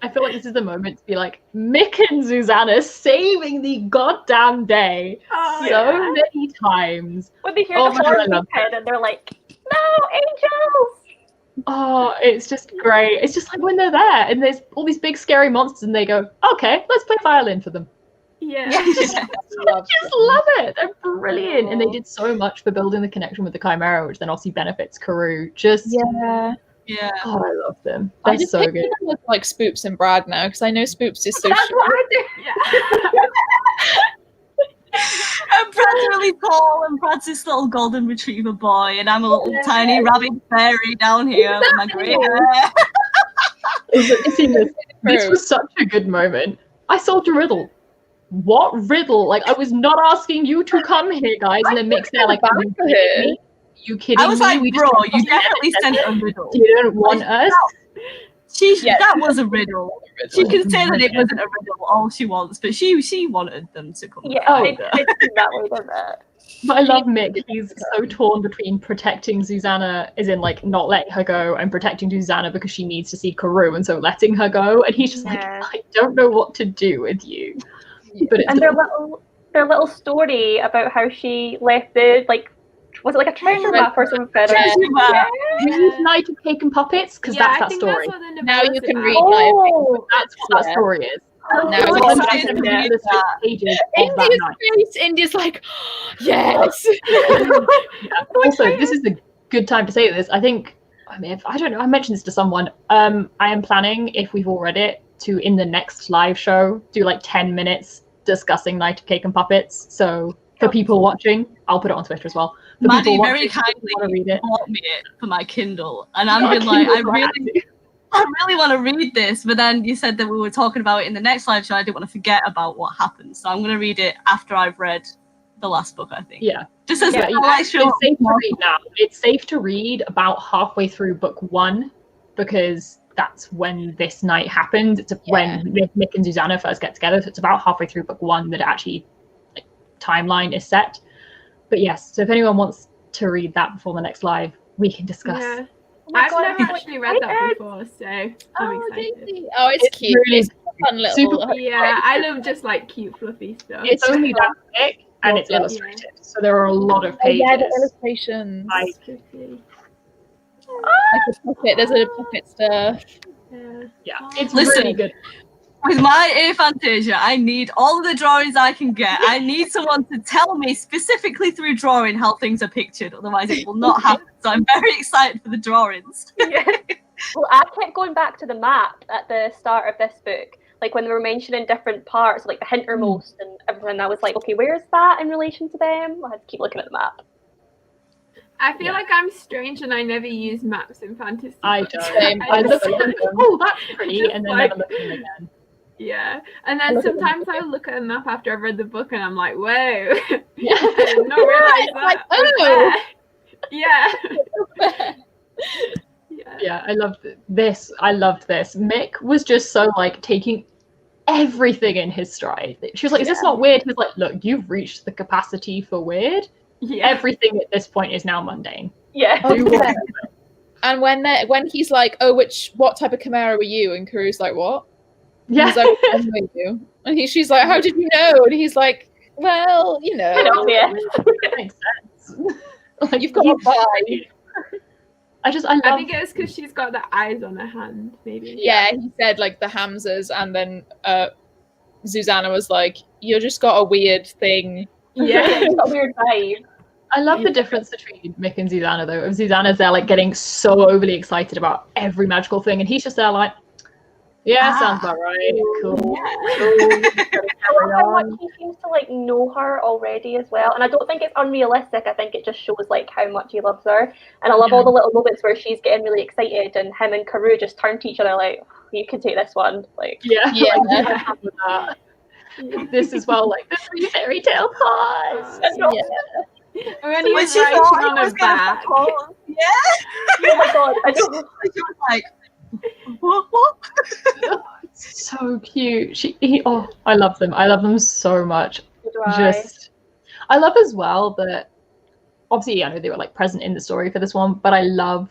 I feel like this is the moment to be like, Mick and Susanna saving the goddamn day many times. When they hear the horn head and they're like, No, angels! Oh, it's just great. It's just like when they're there and there's all these big scary monsters and they go, okay, let's play violin for them. Yeah. I just love it. They're brilliant. And they did so much for building the connection with the Chimera, which then obviously benefits Karoo. Just, Yeah. Yeah. oh, I love them. I They're just so picture good. them with like Spoops and Brad now because I know Spoops is so That's short. what I do. Yeah. And Brad's really tall, and Brad's this little golden retriever boy, and I'm a little tiny rabbit fairy down here with my grey hair. This was such a good moment. I solved a riddle. What riddle? Like, I was not asking you to come here, guys. And then Mick's there like, are you kidding me? You kidding me? I was like, bro, you definitely sent a riddle. You don't want us? That was a riddle. She can say that it wasn't a riddle all she wants, but she wanted them to come. Yeah, Oh. it seemed that way, doesn't it? But I love Mick. He's so torn between protecting Susanna, as in like not letting her go, and protecting Susanna because she needs to see Karoo, and so letting her go. And he's just like, I don't know what to do with you. But it's And their little story about how she left the was it like a treasure map or something? Night of Cake and Puppets, because that's that story. That's what the Now you can read That's what that story is. Now So it's I'm excited going to to read the pages of that night. India's like, yes. Also, this is a good time to say this. I think, I don't know, I mentioned this to someone. I am planning, if we've all read it, to in the next live show do like 10 minutes discussing Night of Cake and Puppets. So for people watching, I'll put it on Twitter as well. For Maddie people very watching, kindly bought me it for my Kindle, and I've been like, I really want to read this, but then you said that we were talking about it in the next live show. I didn't want to forget about what happened, so I'm going to read it after I've read the last book, I think. Yeah. Just as it's safe to read now. It's safe to read about halfway through book 1, because that's when this night happened. It's when Mick and Susanna first get together, so it's about halfway through book 1 that it actually timeline is set. But yes, so if anyone wants to read that before the next live, we can discuss. Yeah. I've never actually read that before, so I'm excited. Oh, it's cute. Really it's a fun little. Yeah, I love just like cute fluffy stuff. It's only that thick and it's illustrated, so there are a lot of pages. Yeah, the illustrations. Like a puppet. There's a puppet stuff. Yeah, it's really good. With my aphantasia, I need all of the drawings I can get. I need someone to tell me specifically through drawing how things are pictured, otherwise it will not happen. So I'm very excited for the drawings. Yeah. Well, I kept going back to the map at the start of this book, like when they were mentioning different parts, like the hintermost and everything. I was like, okay, where's that in relation to them? I had to keep looking at the map. I feel like I'm strange and I never use maps in fantasy. I don't. I look at them, oh, that's pretty, and then never look at them again. Yeah, and then sometimes I look at a map after I've read the book and I'm like, whoa, I did not realize that. Oh. Yeah. Yeah, I loved this. I loved this. Mick was just so like taking everything in his stride. She was like, is this not weird? He was like, look, you've reached the capacity for weird. Yeah. Everything at this point is now mundane. Yeah. And when he's like, oh, what type of Chimera were you? And Karoo's like, what? Yeah. He's like, I know you. And she's like, how did you know? And he's like, well, you know. I know, yeah. It makes sense. Like, you've got a vibe. I think it was because she's got the eyes on her hand, maybe. Yeah, he said like the Hamzas, and then Susanna was like, you just got a weird thing. Yeah, a weird vibe. I love the difference between Mick and Susanna though. Susanna's there like getting so overly excited about every magical thing, and he's just there like, yeah, sounds about right. Cool. Yeah. I love how much he seems to like know her already as well, and I don't think it's unrealistic. I think it just shows like how much he loves her, and I love all the little moments where she's getting really excited, and him and Karoo just turn to each other like, "You can take this one." Like, like, this as well, like the 3 fairy tale paws. When he was writing on her back. Oh my god! I don't know. She was like, what? So cute. I love them. I love them so much. I love as well that obviously I know they were like present in the story for this one, but I love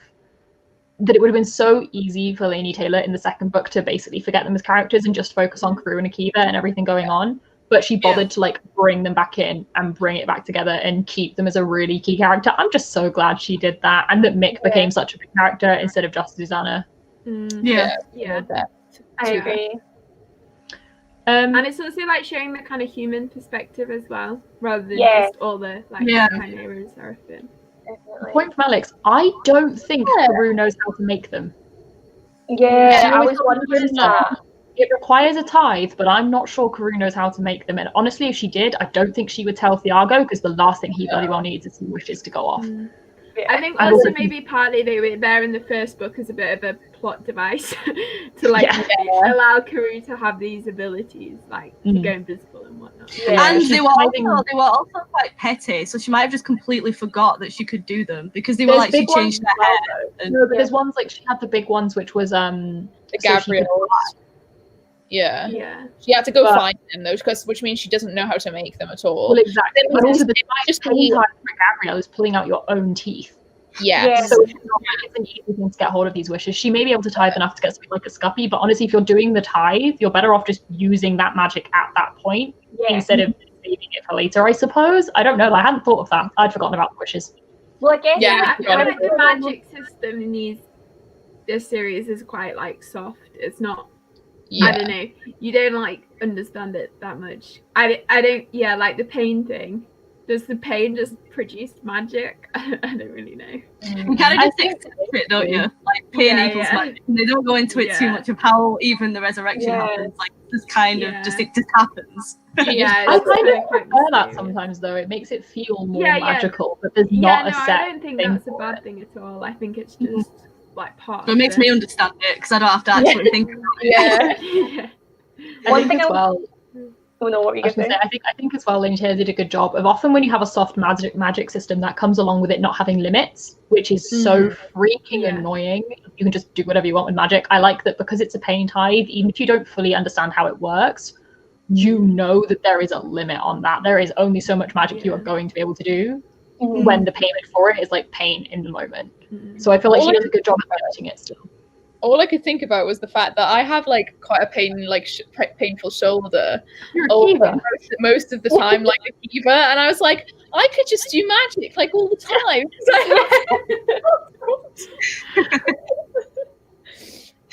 that it would have been so easy for Laini Taylor in the second book to basically forget them as characters and just focus on Karoo and Akiva and everything going on. but she bothered to like bring them back in and bring it back together and keep them as a really key character. I'm just so glad she did that, and that Mick became such a big character instead of just Susanna. Yeah. I agree. And it's also like showing the kind of human perspective as well, rather than just all the like chimeras and everything. Point from Alex, I don't think Karoo knows how to make them. Yeah, I was wondering that. It requires a tithe, but I'm not sure Karoo knows how to make them. And honestly, if she did, I don't think she would tell Thiago, because the last thing he bloody well needs is some wishes to go off. I think also maybe partly they were there in the first book as a bit of a plot device to like allow Karoo to have these abilities, like to go invisible and whatnot. And they were also quite petty, so she might have just completely forgot that she could do them, because they were like, she changed her hair. No, but there's ones like she had the big ones, which was the Gabriel. Yeah. She had to go find them though, which means she doesn't know how to make them at all. Well, exactly. But also the pain time for Gabrielle is pulling out your own teeth. Yeah. So it's an easy thing to get hold of these wishes. She may be able to tithe enough to get something like a Scuppy, but honestly, if you're doing the tithe, you're better off just using that magic at that point instead of saving it for later, I suppose. I don't know. I hadn't thought of that. I'd forgotten about the wishes. Well, I guess I feel like the magic system in this series is quite like soft. It's not. I don't know. You don't like understand it that much. I don't. Yeah, like the pain thing. Does the pain just produce magic? I don't really know. You kind of just accept it, don't you? Like pain equals magic. They don't go into it too much of how even the resurrection happens. Like just kind of it just happens. Yeah, I kind of prefer that sometimes though. It makes it feel more magical, but there's not a set. I don't think that's a bad thing at all. I think it's just like part. But it makes me understand it because I don't have to actually think about it. I think as well. Oh no, what were you going to say? I think as well, Laini Taylor did a good job of often when you have a soft magic system that comes along with it not having limits, which is so freaking annoying. You can just do whatever you want with magic. I like that because it's a pain tithe, even if you don't fully understand how it works, you know that there is a limit on that. There is only so much magic you are going to be able to do when the payment for it is like pain in the moment. So I feel like she does a good job at managing it still. All I could think about was the fact that I have like quite a painful shoulder. You're a Kiva. Most of the time, like a Kiva, and I was like, I could just do magic like all the time.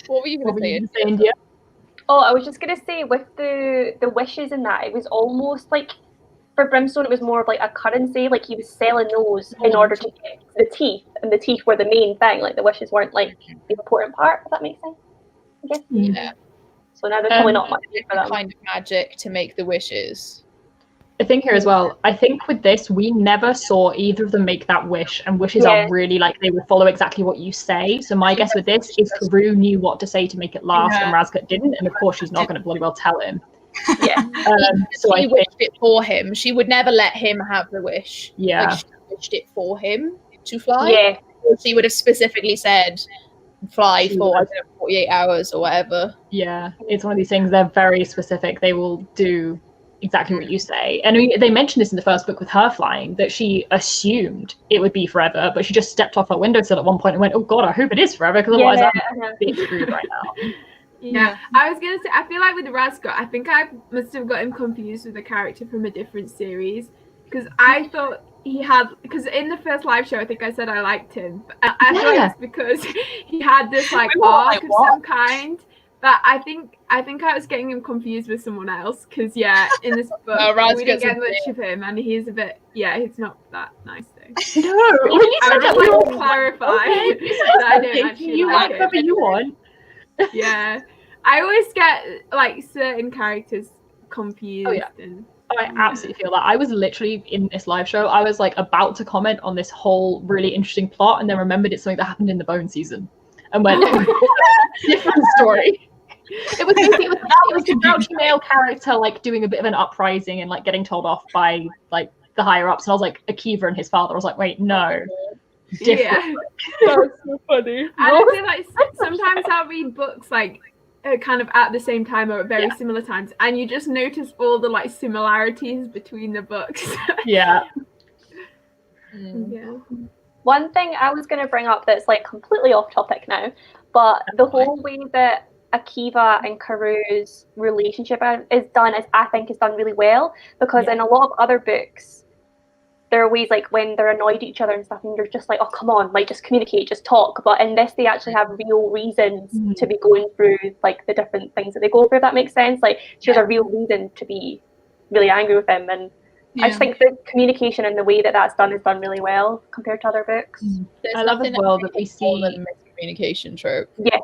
What were you going to say, India? Oh, I was just going to say with the wishes in that, it was almost like for Brimstone, it was more of like a currency. Like he was selling those in order to get the teeth, and the teeth were the main thing. Like the wishes weren't like the important part. If that makes sense, I guess. Yeah. So now there's probably not much for them. Kind of magic to make the wishes. I think here as well. I think with this, we never saw either of them make that wish, and wishes are really like they would follow exactly what you say. So my guess with this is Karoo knew what to say to make it last, and Razgat didn't, and of course she's not going to bloody well tell him. So she wished it for him. She would never let him have the wish. Yeah, like she wished it for him to fly. Yeah, she would have specifically said, "Fly for 48 hours or whatever." Yeah, it's one of these things. They're very specific. They will do exactly what you say. And they mentioned this in the first book with her flying, that she assumed it would be forever, but she just stepped off her windowsill at one point and went, "Oh God, I hope it is forever, because otherwise I'm a bit screwed right now." Yeah, I was gonna say, I feel like with Razgat, I think I must have got him confused with a character from a different series, because I thought he had, because in the first live show I think I said I liked him, but I thought it's because he had this like arc of some kind, but I think I was getting him confused with someone else, because in this book we didn't get much of him, and he's a bit he's not that nice though. No, when you said that, I would clarify that I don't actually like whatever you want. Yeah, I always get like certain characters confused. Oh, yeah. I absolutely feel that. I was literally in this live show, I was like about to comment on this whole really interesting plot, and then remembered it's something that happened in the Bone season, and went different story. It was the grouchy male character like doing a bit of an uprising and like getting told off by like the higher ups, and I was like Akiva and his father. I was like, wait, no. Different. That's so funny. And I feel like sometimes I'll read books like kind of at the same time or at very similar times, and you just notice all the like similarities between the books. Yeah. One thing I was going to bring up that's like completely off topic now, but the whole way that Akiva and Karu's relationship is done really well, because in a lot of other books there are ways like when they're annoyed at each other and stuff and you're just like, oh come on, like just communicate, just talk. But in this they actually have real reasons to be going through like the different things that they go through, if that makes sense. Like she has a real reason to be really angry with him, and I just think the communication and the way that that's done is done really well compared to other books. I love as well that we see the miscommunication trope. Yeah,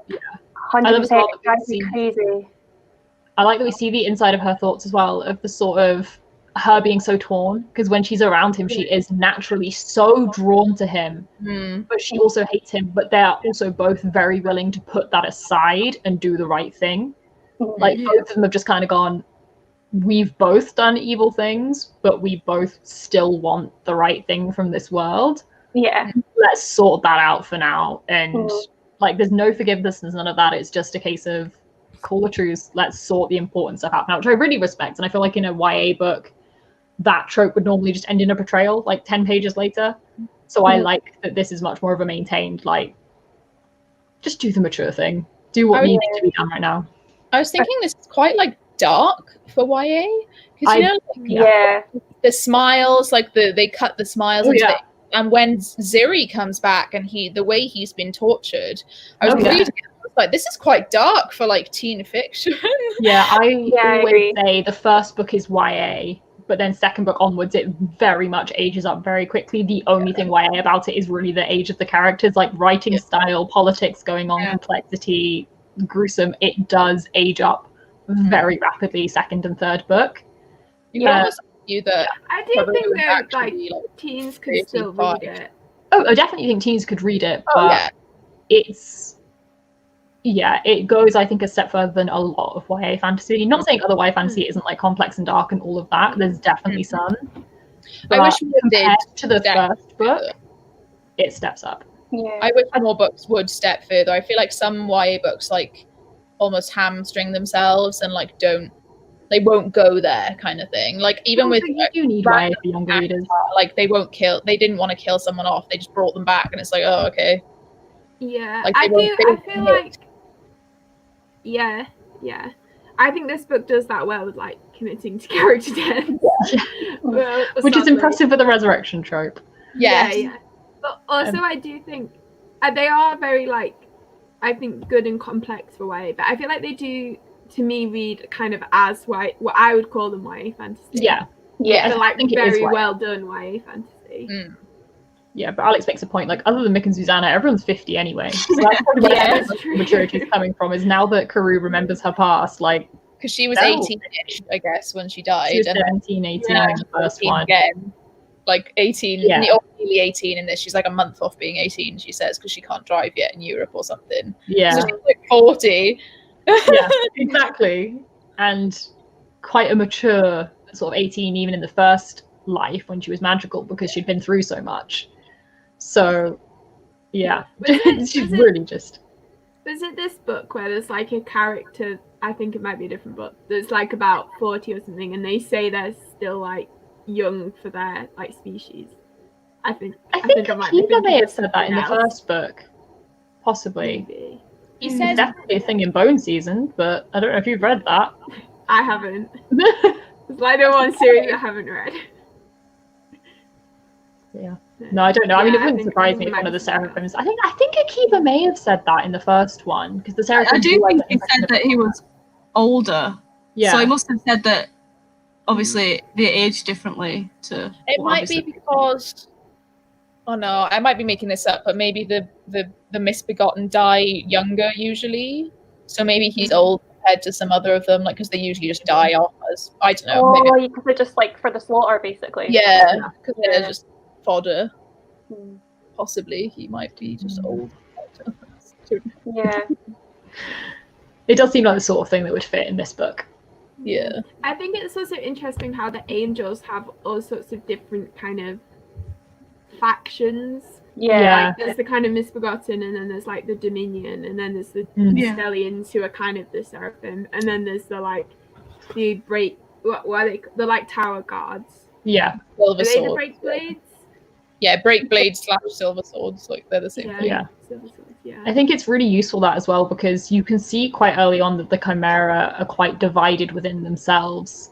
100%. I love as well that Drives we me see, crazy. I like that we see the inside of her thoughts as well, of the sort of her being so torn, because when she's around him she is naturally so drawn to him, but she also hates him, but they're also both very willing to put that aside and do the right thing. Like both of them have just kind of gone, we've both done evil things, but we both still want the right thing from this world. Yeah, let's sort that out for now. And like there's no forgiveness, there's none of that. It's just a case of call the truce, let's sort the important stuff out now, which I really respect. And I feel like in a YA book that trope would normally just end in a betrayal like 10 pages later. So I like that this is much more of a maintained, like, just do the mature thing, do what needs to be done right now. I was thinking this is quite like dark for YA, because the smiles, like they cut the smiles and when Ziri comes back and the way he's been tortured, I was reading it, I was like, this is quite dark for like teen fiction. I always say the first book is YA, but then second book onwards it very much ages up very quickly. The only thing YA about it is really the age of the characters, like writing style, politics going on, complexity, gruesome. It does age up very rapidly second and third book. I do think that like teens could still read it. Oh, I definitely think teens could read it, but it goes, I think, a step further than a lot of YA fantasy. Not saying other YA fantasy isn't like complex and dark and all of that. There's definitely some. But I wish more compared to the first book, it steps up. Yeah. I wish more books would step further. I feel like some YA books like almost hamstring themselves and like they won't go there kind of thing. Like even with you do need YA for younger readers. Like they didn't want to kill someone off, they just brought them back and it's like, oh okay. Yeah, like, I feel like I think this book does that well with like committing to character death. Which is impressive with the resurrection trope. Yeah. But also I do think they are very like, I think, good and complex for YA, but I feel like they do, to me, read kind of as what I would call them YA fantasy. Yeah. They're like very well done YA fantasy. Yeah, but Alex makes a point, like, other than Mick and Susanna, everyone's 50 anyway. So that's probably where maturity is coming from, is now that Karu remembers her past, like... Because she was 18-ish, I guess, when she died. She was 17, 18 in the first one. Again. Like 18, nearly 18 in this. She's like a month off being 18, she says, because she can't drive yet in Europe or something. Yeah. So she's like 40. Yeah, exactly. And quite a mature sort of 18, even in the first life when she was magical, because she'd been through so much. So, yeah. She's really just... Was it this book where there's like a character, I think it might be a different book, there's like about 40 or something, and they say they're still like young for their like species? I think Akiva may have said that in the first book. Possibly. Maybe. He says definitely a thing in Bone Season, but I don't know if you've read that. I haven't. It's like the one series I haven't read. Yeah. No, I don't know. I mean, it wouldn't surprise me if one of the Seraphims... I think Akiva may have said that in the first one, because the Seraphims... I do think he said that he was older. Yeah. So he must have said that, obviously, they age differently to... It might be because... Oh no, I might be making this up, but maybe the misbegotten die younger usually. So maybe he's old compared to some other of them, like, because they usually just die off as... I don't know. Oh, because they're just, like, for the slaughter, basically. Yeah, because they're just... fodder. Possibly he might be just old. Yeah. It does seem like the sort of thing that would fit in this book. Yeah. I think it's also interesting how the angels have all sorts of different kind of factions. Yeah. Like, there's the kind of misbegotten, and then there's like the Dominion, and then there's the Stellians who are kind of the Seraphim, and then there's the like the the like tower guards. Yeah. Silver Are they the Sword. break blades? Yeah, break blades / silver swords, like they're the same thing. Yeah. Silver swords. Yeah. I think it's really useful that as well, because you can see quite early on that the Chimera are quite divided within themselves,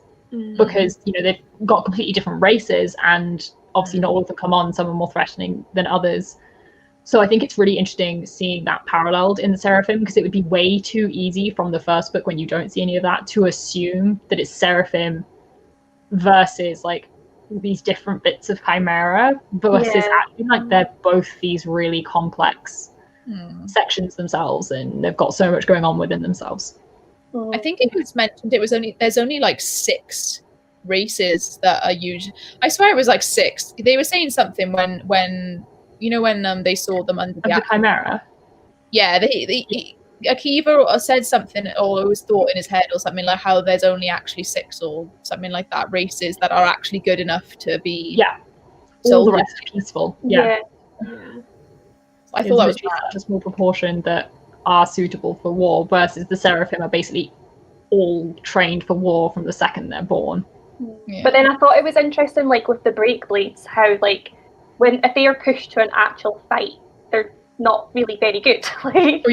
because they've got completely different races, and obviously not all of them come on. Some are more threatening than others. So I think it's really interesting seeing that paralleled in the Seraphim, because it would be way too easy from the first book, when you don't see any of that, to assume that it's Seraphim versus like these different bits of Chimera, versus actually like they're both these really complex sections themselves, and they've got so much going on within themselves. I think it was mentioned there's only like 6 races that are used. I swear it was like 6. They were saying something when they saw them under the Chimera. Yeah, Akiva said something, or always thought in his head or something, like how there's only actually 6 or something like that races that are actually good enough to be all the rest are peaceful. Yeah. I thought that was such a small proportion that are suitable for war, versus the Seraphim are basically all trained for war from the second they're born. But then I thought it was interesting, like with the Breakblades, how like if they are pushed to an actual fight, they're not really very good. Like,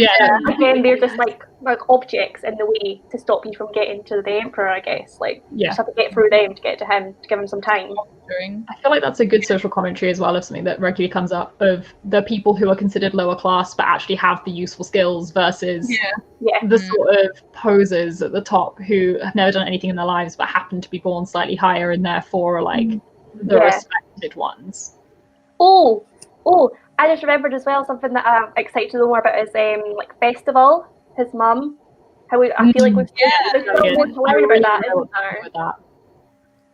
again, they're just like objects in the way to stop you from getting to the Emperor, I guess. Like, you just have to get through them to get to him, to give him some time. I feel like that's a good social commentary as well, of something that regularly comes up, of the people who are considered lower class but actually have the useful skills, versus the sort of posers at the top who have never done anything in their lives but happen to be born slightly higher, and therefore are like the respected ones. Oh, I just remembered as well something that I'm excited to know more about is like Festival, his mum. How I feel like we've there's so much to learn about that, isn't there?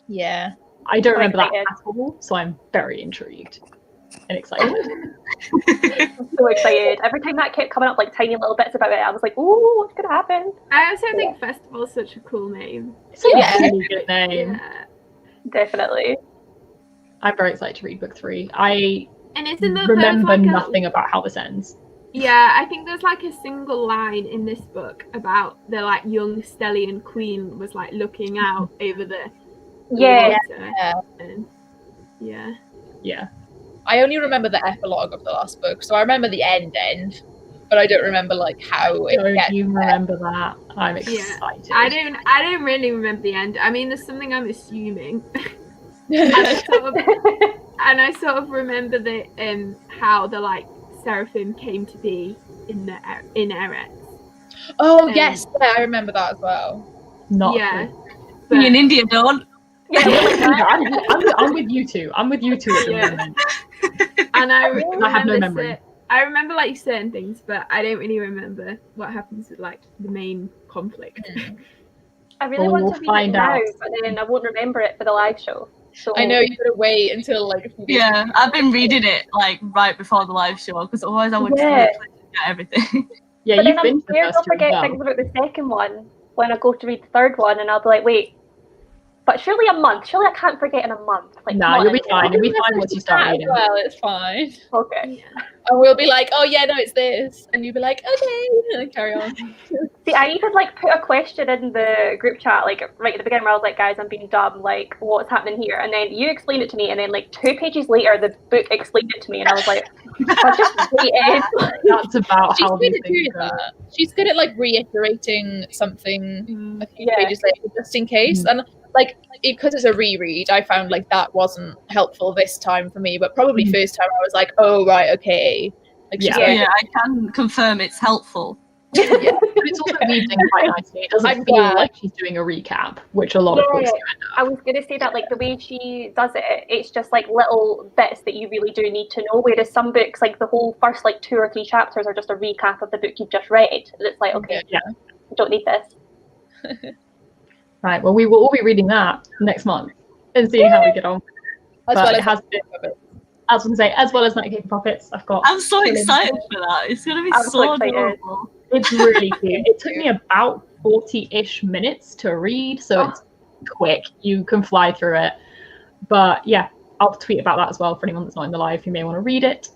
Yeah. I don't remember that at all, so I'm very intrigued and excited. I'm so excited. Every time that kept coming up, like tiny little bits about it, I was like, "Ooh, what's gonna happen?" I also think Festival is such a cool name. It's a really good name. Yeah. Definitely. I'm very excited to read book 3. And isn't there remember like nothing about how this ends. Yeah, I think there's like a single line in this book about the like young Stellian queen was like looking out over the water. And, I only remember the epilogue of the last book, so I remember the end, but I don't remember like how it gets. You remember that? I'm excited. I don't really remember the end. I mean, there's something I'm assuming. And I sort of remember how the like Seraphim came to be in Eretz. Oh yes, I remember that as well. But in India, don't. I'm with you two. I'm with you two at the moment. And I have no memory. I remember like certain things, but I don't really remember what happens with like the main conflict. I really want to read it now, but then I won't remember it for the live show. So I know, you gotta wait until like a few days. Yeah, I've been reading it like right before the live show, because otherwise I would get everything. Yeah, but you've then been I'm to the scared first I'll forget two as things about the second one when I go to read the third one, and I'll be like, wait, but surely a month. Surely I can't forget in a month. Like, no, you'll be fine. You'll be fine once you start reading. Well, it's fine. Okay. And we'll be like, oh yeah, no, it's this, and you'll be like, okay, and then carry on. See, I even like put a question in the group chat, like right at the beginning, where I was like, guys, I'm being dumb. Like, what's happening here? And then you explained it to me, and then like 2 pages later, the book explained it to me, and I was like, I just waited. That's about how these things go. She's good at like reiterating something a few pages later, just in case. And like, because it's a reread, I found like that wasn't helpful this time for me, but probably first time I was like, oh right, okay. Like, I can confirm it's helpful. But it's also weaved in quite nicely. It doesn't feel like she's doing a recap, which a lot of books do end up. I was going to say that, like, the way she does it, it's just like little bits that you really do need to know, whereas some books, like the whole first like 2 or 3 chapters are just a recap of the book you've just read, and it's like, okay, I don't need this. Right, well, we will all be reading that next month and seeing how we get on. As well as Night Cake Puppets. I'm so excited for that. It's going to be so adorable. It's really cute. It took me about 40-ish minutes to read, so it's quick. You can fly through it. But yeah, I'll tweet about that as well for anyone that's not in the live who may want to read it.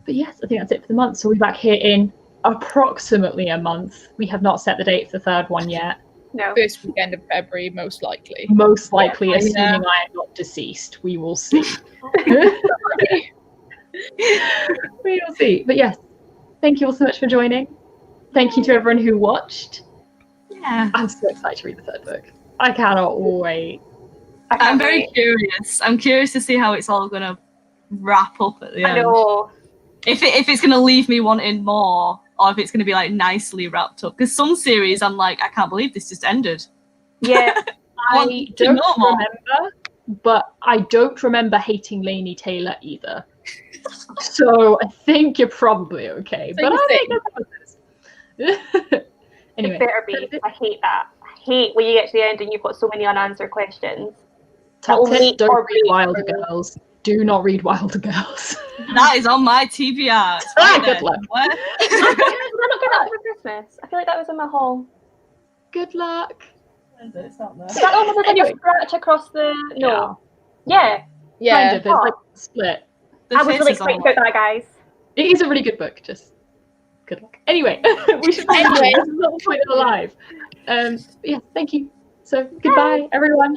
But yes, I think that's it for the month. So we'll be back here in approximately a month. We have not set the date for the third one yet. No. First weekend of February, most likely. Most likely, assuming I am not deceased. We will see. We will see. But yes, thank you all so much for joining. Thank you to everyone who watched. Yeah. I'm so excited to read the third book. I cannot wait. I'm very curious. I'm curious to see how it's all going to wrap up at the end. I know. If it's going to leave me wanting more, or if it's going to be like nicely wrapped up. Because some series, I'm like, I can't believe this just ended. Yeah. I don't remember, but I don't remember hating Laini Taylor either. So I think you're probably okay. So But you I think? think it's anyway. It better be. I hate that. I hate when you get to the end and you've got so many unanswered questions. Top That'll tip, make don't or read break Wilder for me. Girls. Do not read Wilder Girls. That is on my TBR. Good luck. Where? Did I not get that for Christmas? I feel like that was in my haul. Good luck. It's not there. Is that the one with like Anyway. a scratch across the... No. Yeah. Yeah. Kind of. It's like split. The I was really face is excited on about that, guys. It is a really good book. Just good luck. Anyway, we should Anyway. this is not the point of the live. Yeah, thank you. So goodbye, everyone.